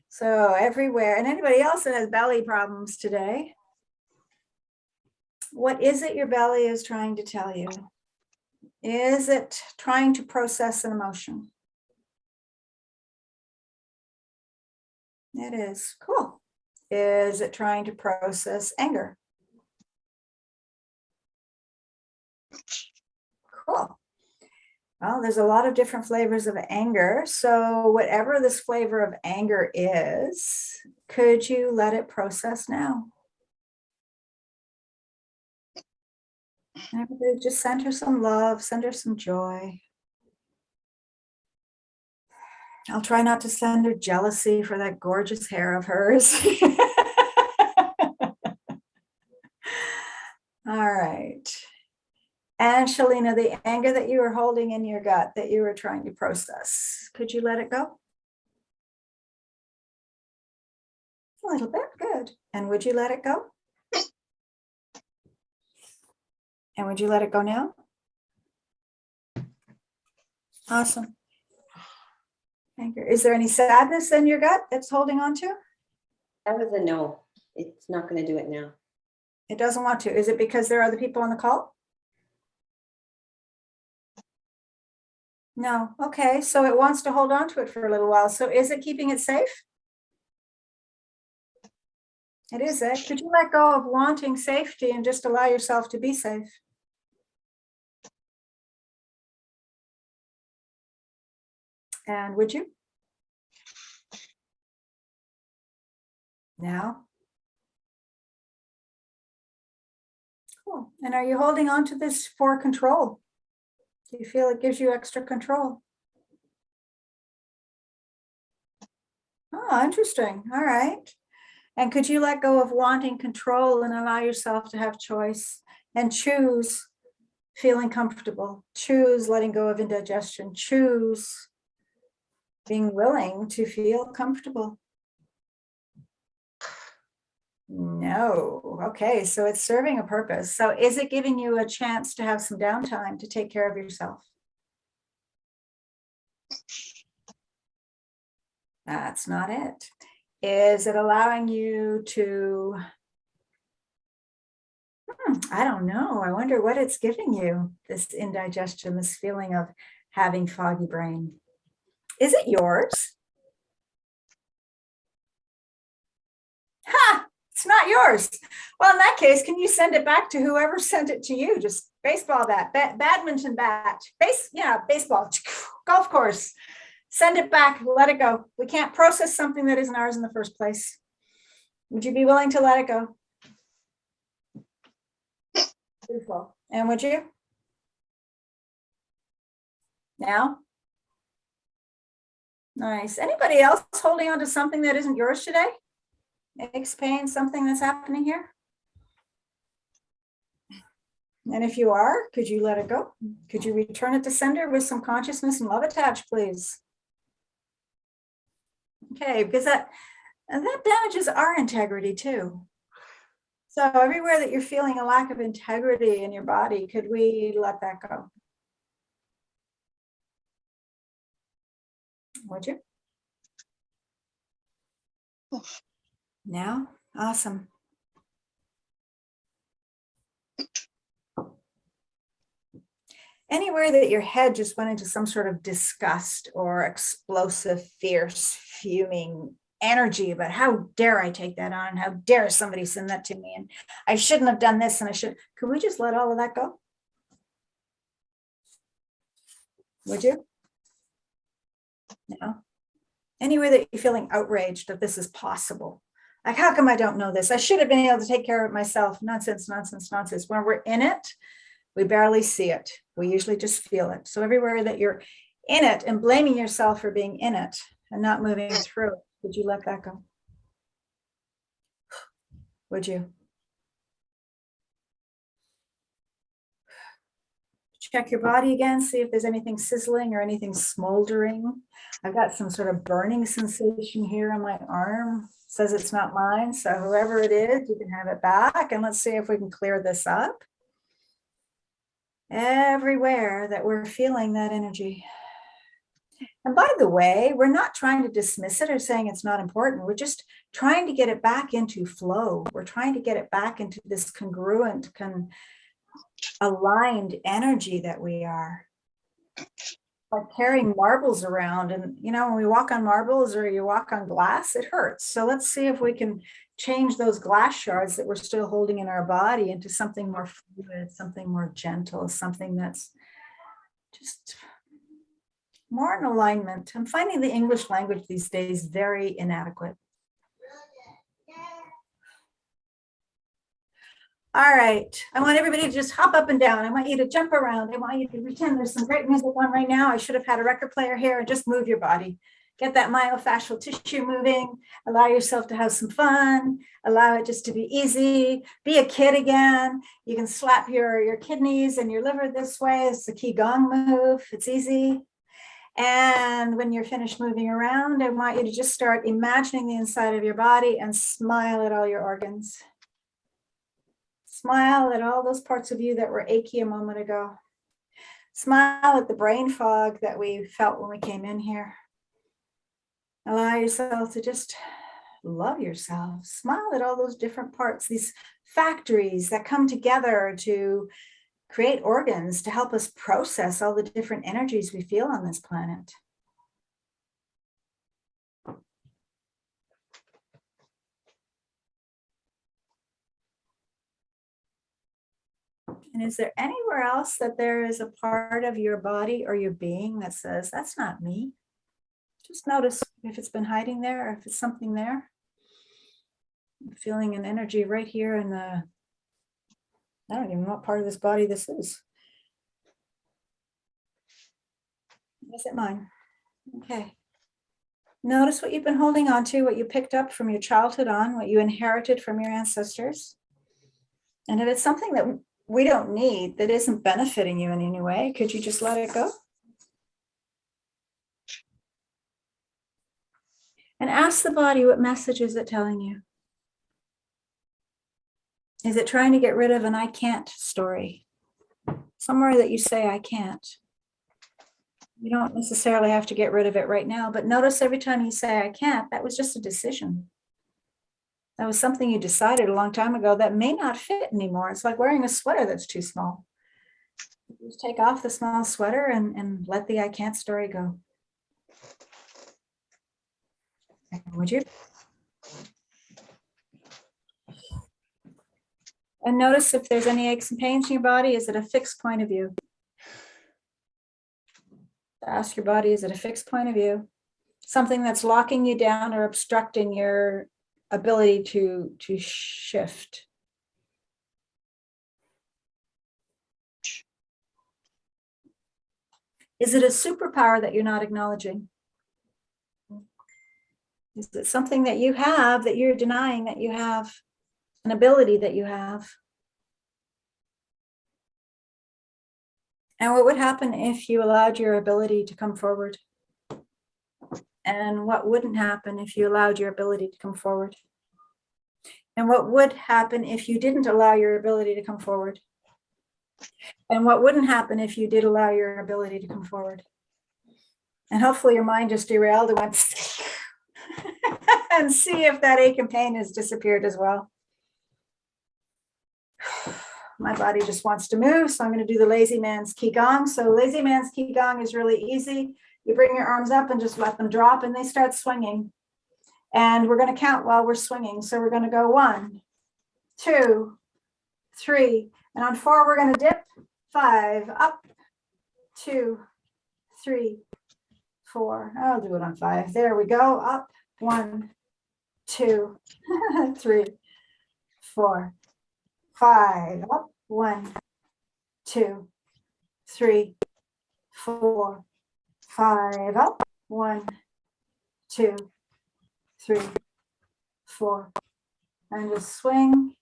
So everywhere, and anybody else that has belly problems today, what is it your belly is trying to tell you? Is it trying to process an emotion? It is. Cool. Is it trying to process anger? Cool. Well, there's a lot of different flavors of anger. So whatever this flavor of anger is, could you let it process now? Everybody just send her some love, send her some joy. I'll try not to send her jealousy for that gorgeous hair of hers. All right. And And Shalina, the anger that you were holding in your gut that you were trying to process, could you let it go? A little bit, good. And would you let it go? And would you let it go now? Awesome. Thank you. Is there any sadness in your gut that's holding on to? That was a no. It's not going to do it now. It doesn't want to. Is it because there are other people on the call? No. Okay. So it wants to hold on to it for a little while. So is it keeping it safe? It is. Could you let go of wanting safety and just allow yourself to be safe? And would you? Now? Cool. And are you holding on to this for control? Do you feel it gives you extra control? Oh, interesting. All right. And could you let go of wanting control and allow yourself to have choice and choose feeling comfortable, choose letting go of indigestion, choose being willing to feel comfortable? No. Okay, so it's serving a purpose. So is it giving you a chance to have some downtime to take care of yourself? That's not it. Is it allowing you to, I don't know. I wonder what it's giving you, this indigestion, this feeling of having foggy brain. Is it yours? Ha! It's not yours. Well, in that case, can you send it back to whoever sent it to you? Just baseball bat, badminton bat, baseball, golf course. Send it back, let it go. We can't process something that isn't ours in the first place. Would you be willing to let it go? Beautiful. And would you? Now? Nice. Anybody else holding on to something that isn't yours today? Aches, pain, something that's happening here? And if you are, could you let it go? Could you return it to sender with some consciousness and love attached, please? Okay, because that damages our integrity too. So everywhere that you're feeling a lack of integrity in your body, could we let that go? Would you? Now? Awesome. Anywhere that your head just went into some sort of disgust or explosive, fierce, fuming energy about how dare I take that on? How dare somebody send that to me? And I shouldn't have done this and I should. Could we just let all of that go? Would you? No. Anywhere that you're feeling outraged that this is possible. Like, how come I don't know this? I should have been able to take care of it myself. Nonsense, nonsense, nonsense. When we're in it, we barely see it. We usually just feel it. So everywhere that you're in it and blaming yourself for being in it and not moving through it, would you let that go? Would you? Check your body again, see if there's anything sizzling or anything smoldering. I've got some sort of burning sensation here on my arm. It says it's not mine. So whoever it is, you can have it back. And let's see if we can clear this up. Everywhere that we're feeling that energy. And by the way, we're not trying to dismiss it or saying it's not important. We're just trying to get it back into flow. We're trying to get it back into this congruent, aligned energy that we are. Like carrying marbles around, and when we walk on marbles or you walk on glass, it hurts. So let's see if we can change those glass shards that we're still holding in our body into something more fluid, something more gentle, something that's just more in alignment. I'm finding the English language these days very inadequate. All right, I want everybody to just hop up and down. I want you to jump around. I want you to pretend there's some great music on right now. I should have had a record player here, and just move your body. Get that myofascial tissue moving. Allow yourself to have some fun. Allow it just to be easy. Be a kid again. You can slap your kidneys and your liver this way. It's a Qigong move. It's easy. And when you're finished moving around, I want you to just start imagining the inside of your body and smile at all your organs. Smile at all those parts of you that were achy a moment ago. Smile at the brain fog that we felt when we came in here. Allow yourself to just love yourself. Smile at all those different parts, these factories that come together to create organs to help us process all the different energies we feel on this planet. And is there anywhere else that there is a part of your body or your being that says, that's not me? Just notice if it's been hiding there or if it's something there. I'm feeling an energy right here in the, I don't even know what part of this body this is. Is it mine? Okay. Notice what you've been holding on to, what you picked up from your childhood on, what you inherited from your ancestors. And if it's something that we don't need, that isn't benefiting you in any way, could you just let it go? And ask the body, what message is it telling you? Is it trying to get rid of an I can't story? Somewhere that you say, I can't. You don't necessarily have to get rid of it right now, but notice every time you say, I can't, that was just a decision. That was something you decided a long time ago that may not fit anymore. It's like wearing a sweater that's too small. Just take off the small sweater and let the I can't story go. Would you? And notice if there's any aches and pains in your body. Is it a fixed point of view? Ask your body, is it a fixed point of view? Something that's locking you down or obstructing your ability to shift. Is it a superpower that you're not acknowledging? Is it something that you have that you're denying that you have, an ability that you have? And what would happen if you allowed your ability to come forward? And what wouldn't happen if you allowed your ability to come forward? And what would happen if you didn't allow your ability to come forward? And what wouldn't happen if you did allow your ability to come forward? And hopefully your mind just derailed and went and see if that ache and pain has disappeared as well. My body just wants to move, so I'm going to do the lazy man's Qigong. So lazy man's Qigong is really easy. You bring your arms up and just let them drop and they start swinging. And we're going to count while we're swinging. So we're going to go 1, 2, 3. And on 4, we're going to dip. 5, up, 2, 3, 4. I'll do it on 5. There we go. Up, 1, 2, 3, 4, 5. Up, 1, 2, 3, 4, 5. Up, 1, 2, 3, 4. And just swing.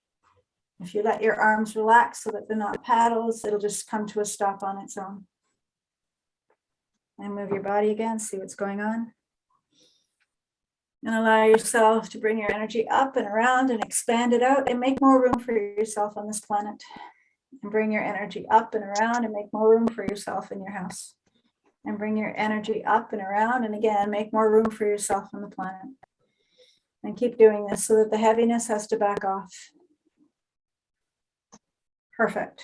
If you let your arms relax so that they're not paddles, it'll just come to a stop on its own. And move your body again, see what's going on. And allow yourself to bring your energy up and around and expand it out and make more room for yourself on this planet. And bring your energy up and around and make more room for yourself in your house. And bring your energy up and around and again, make more room for yourself on the planet. And keep doing this so that the heaviness has to back off. Perfect.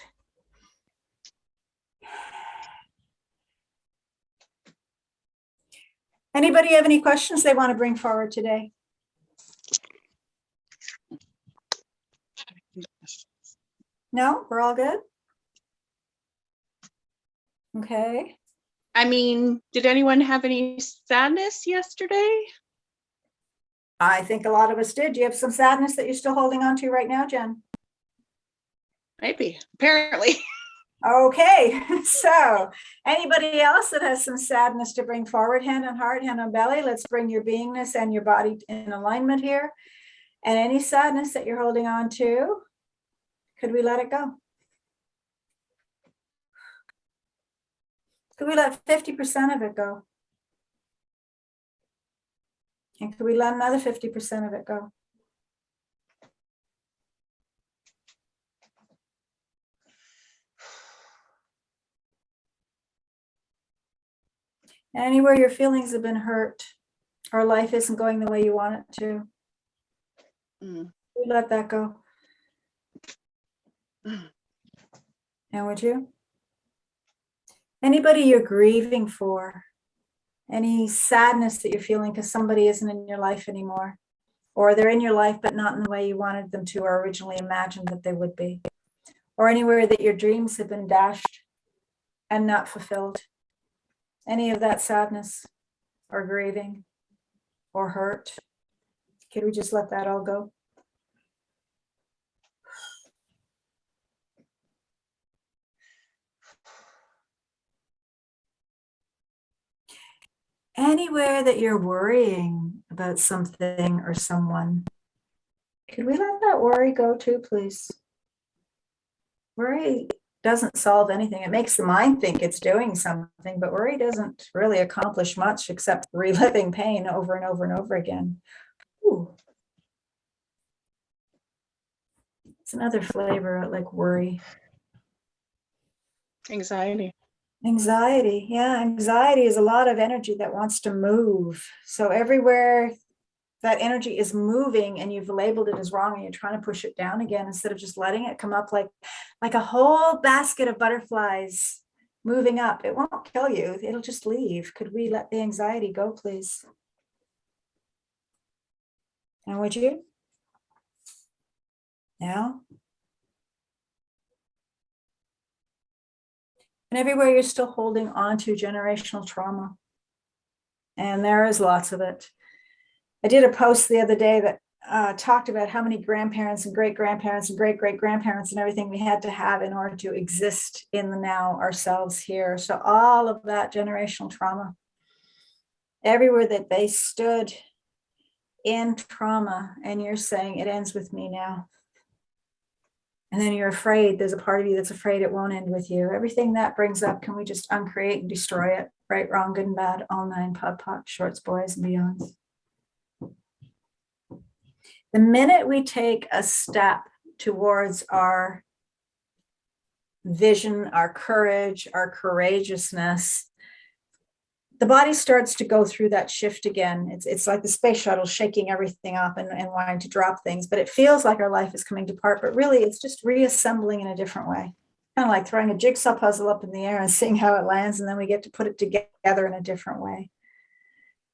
Anybody have any questions they want to bring forward today? No, we're all good? Okay. I mean, did anyone have any sadness yesterday? I think a lot of us did. Do you have some sadness that you're still holding on to right now, Jen? Maybe, apparently. Okay, so anybody else that has some sadness to bring forward, hand on heart, hand on belly, let's bring your beingness and your body in alignment here. And any sadness that you're holding on to, could we let it go? Could we let 50% of it go? And could we let another 50% of it go? Anywhere your feelings have been hurt or life isn't going the way you want it to, we let that go. And would you? Anybody you're grieving for, any sadness that you're feeling because somebody isn't in your life anymore, or they're in your life but not in the way you wanted them to or originally imagined that they would be, or anywhere that your dreams have been dashed and not fulfilled, any of that sadness or grieving or hurt, can we just let that all go? Anywhere that you're worrying about something or someone, could we let that worry go too, please? Worry doesn't solve anything. It makes the mind think it's doing something, but worry doesn't really accomplish much except reliving pain over and over and over again. Ooh. It's another flavor like worry. Anxiety. Anxiety. Yeah, anxiety is a lot of energy that wants to move. So everywhere that energy is moving and you've labeled it as wrong and you're trying to push it down again instead of just letting it come up like a whole basket of butterflies moving up, it won't kill you. It'll just leave. Could we let the anxiety go, please? And would you? Now? And everywhere you're still holding on to generational trauma. And there is lots of it. I did a post the other day that talked about how many grandparents and great-grandparents and great-great-grandparents and everything we had to have in order to exist in the now ourselves here. So all of that generational trauma, everywhere that they stood in trauma, and you're saying it ends with me now. And then you're afraid, there's a part of you that's afraid it won't end with you. Everything that brings up, can we just uncreate and destroy it? Right, wrong, good and bad, all nine, pod, shorts, boys, and beyonds. The minute we take a step towards our vision, our courage, our courageousness, the body starts to go through that shift again. It's like the space shuttle shaking everything up and wanting to drop things, but it feels like our life is coming apart, but really it's just reassembling in a different way. Kind of like throwing a jigsaw puzzle up in the air and seeing how it lands, and then we get to put it together in a different way.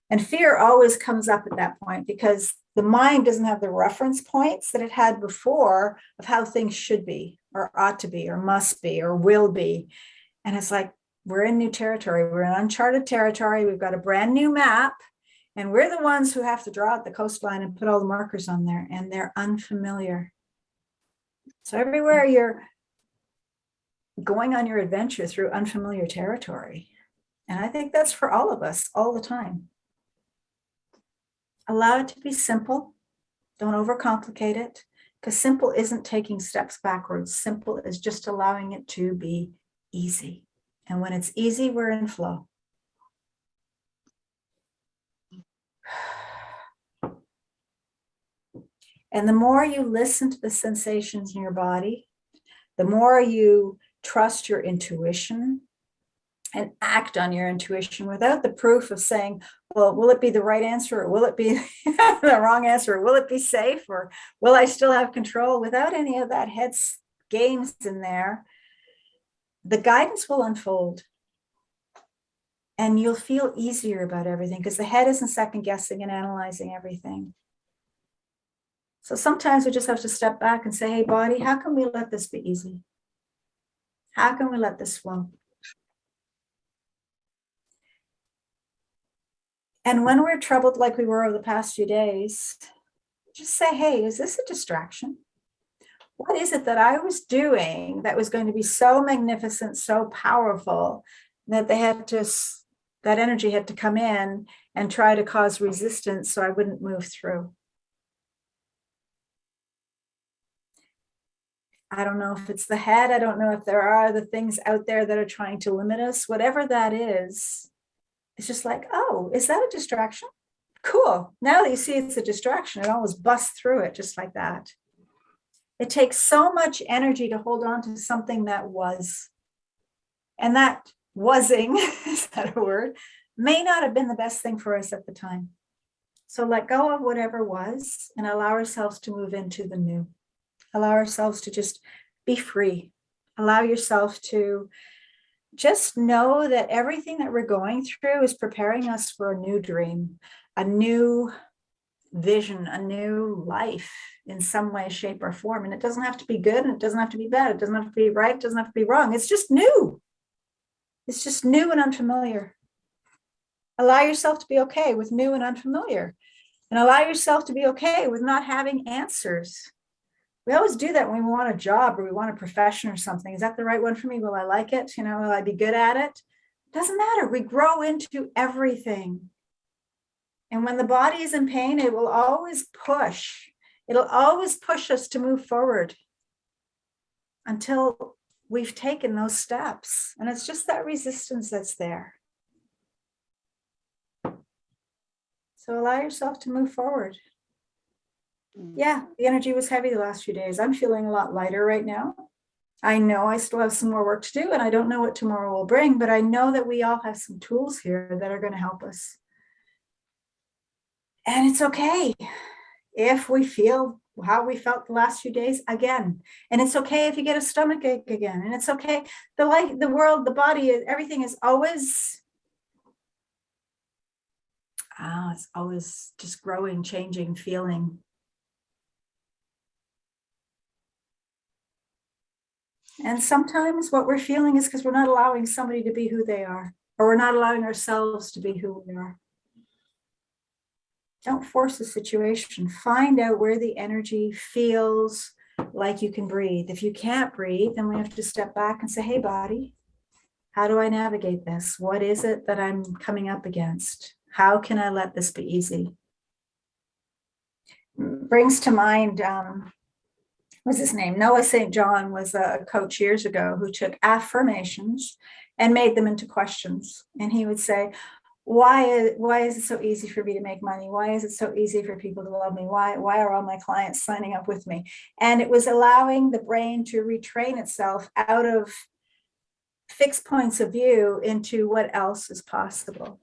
And fear always comes up at that point because the mind doesn't have the reference points that it had before of how things should be or ought to be or must be or will be. And it's like, we're in new territory. We're in uncharted territory. We've got a brand new map, and we're the ones who have to draw out the coastline and put all the markers on there, and they're unfamiliar. So everywhere you're going on your adventure through unfamiliar territory. And I think that's for all of us all the time. Allow it to be simple. Don't overcomplicate it, because simple isn't taking steps backwards. Simple is just allowing it to be easy. And when it's easy, we're in flow. And the more you listen to the sensations in your body, the more you trust your intuition and act on your intuition without the proof of saying, well, will it be the right answer, or will it be the wrong answer, or will it be safe, or will I still have control? Without any of that heads games in there, the guidance will unfold. And you'll feel easier about everything because the head isn't second guessing and analyzing everything. So sometimes we just have to step back and say, hey, body, how can we let this be easy? How can we let this flow? And when we're troubled like we were over the past few days, just say, hey, is this a distraction? what is it that I was doing that was going to be so magnificent, so powerful that that energy had to come in and try to cause resistance so I wouldn't move through. I don't know if it's the head. I don't know if there are other things out there that are trying to limit us. Whatever that is, it's just like, oh, is that a distraction? Cool. Now that you see it's a distraction, it always busts through it just like that. It takes so much energy to hold on to something that was. And that wasing, is that a word, may not have been the best thing for us at the time. So let go of whatever was and allow ourselves to move into the new. Allow ourselves to just be free. Allow yourself to just know that everything that we're going through is preparing us for a new dream, a new vision, a new life in some way, shape, or form. And it doesn't have to be good and it doesn't have to be bad. It doesn't have to be right. It doesn't have to be wrong. It's just new. It's just new and unfamiliar. Allow yourself to be okay with new and unfamiliar. And allow yourself to be okay with not having answers. We always do that when we want a job or we want a profession or something. Is that the right one for me? Will I like it? Will I be good at it? Doesn't matter. We grow into everything. And when the body is in pain, it will always push. It'll always push us to move forward until we've taken those steps. And it's just that resistance that's there. So allow yourself to move forward. Yeah, the energy was heavy the last few days. I'm feeling a lot lighter right now. I know I still have some more work to do and I don't know what tomorrow will bring, but I know that we all have some tools here that are going to help us. And it's okay if we feel how we felt the last few days again. And it's okay if you get a stomach ache again. And it's okay. The light, the world, the body, everything is always, it's always just growing, changing, feeling. And sometimes what we're feeling is because we're not allowing somebody to be who they are, or we're not allowing ourselves to be who we are. Don't force the situation. Find out where the energy feels like you can breathe. If you can't breathe, then we have to step back and say, hey, body, how do I navigate this? What is it that I'm coming up against? How can I let this be easy? Brings to mind, what's his name? Noah St. John was a coach years ago who took affirmations and made them into questions. And he would say, why is it so easy for me to make money? Why is it so easy for people to love me? Why are all my clients signing up with me? And it was allowing the brain to retrain itself out of fixed points of view into what else is possible.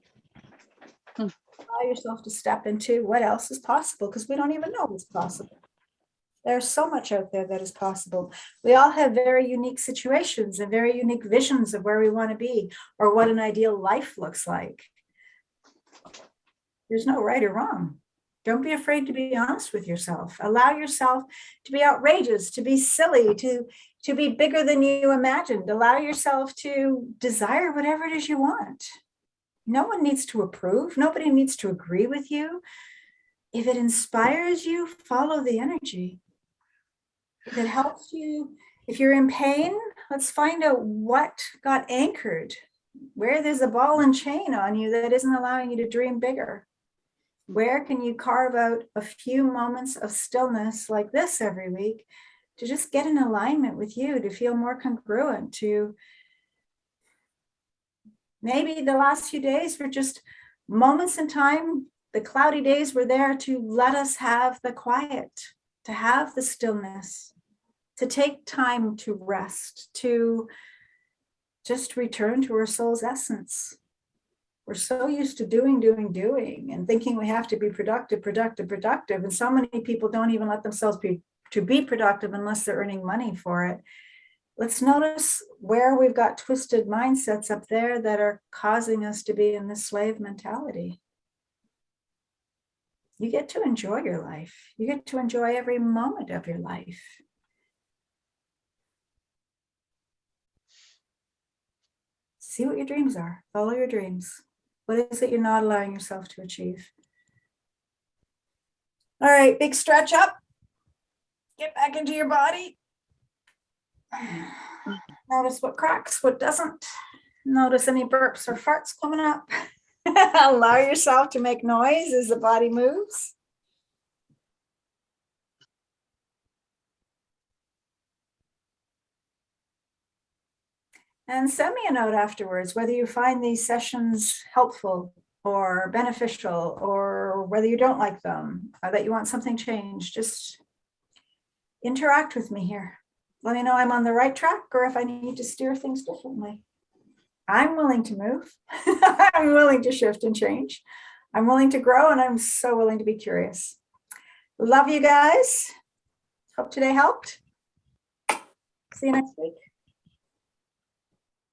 Allow yourself to step into what else is possible, because we don't even know what's possible. There's so much out there that is possible. We all have very unique situations and very unique visions of where we want to be or what an ideal life looks like. There's no right or wrong. Don't be afraid to be honest with yourself. Allow yourself to be outrageous, to be silly, to be bigger than you imagined. Allow yourself to desire whatever it is you want. No one needs to approve. Nobody needs to agree with you. If it inspires you, follow the energy. If it helps you, if you're in pain, let's find out what got anchored, where there's a ball and chain on you that isn't allowing you to dream bigger. Where can you carve out a few moments of stillness like this every week to just get in alignment with you, to feel more congruent, to maybe the last few days were just moments in time. The cloudy days were there to let us have the quiet, to have the stillness, to take time to rest, to just return to our soul's essence. We're so used to doing, and thinking we have to be productive. And so many people don't even let themselves be productive unless they're earning money for it. Let's notice where we've got twisted mindsets up there that are causing us to be in this slave mentality. You get to enjoy your life. You get to enjoy every moment of your life. See what your dreams are. Follow your dreams. What is it you're not allowing yourself to achieve? All right, big stretch up. Get back into your body. Notice what cracks, what doesn't. Notice any burps or farts coming up. Allow yourself to make noise as the body moves. And send me a note afterwards, whether you find these sessions helpful or beneficial, or whether you don't like them, or that you want something changed. Just interact with me here. Let me know I'm on the right track or if I need to steer things differently. I'm willing to move. I'm willing to shift and change. I'm willing to grow, and I'm so willing to be curious. Love you guys. Hope today helped. See you next week.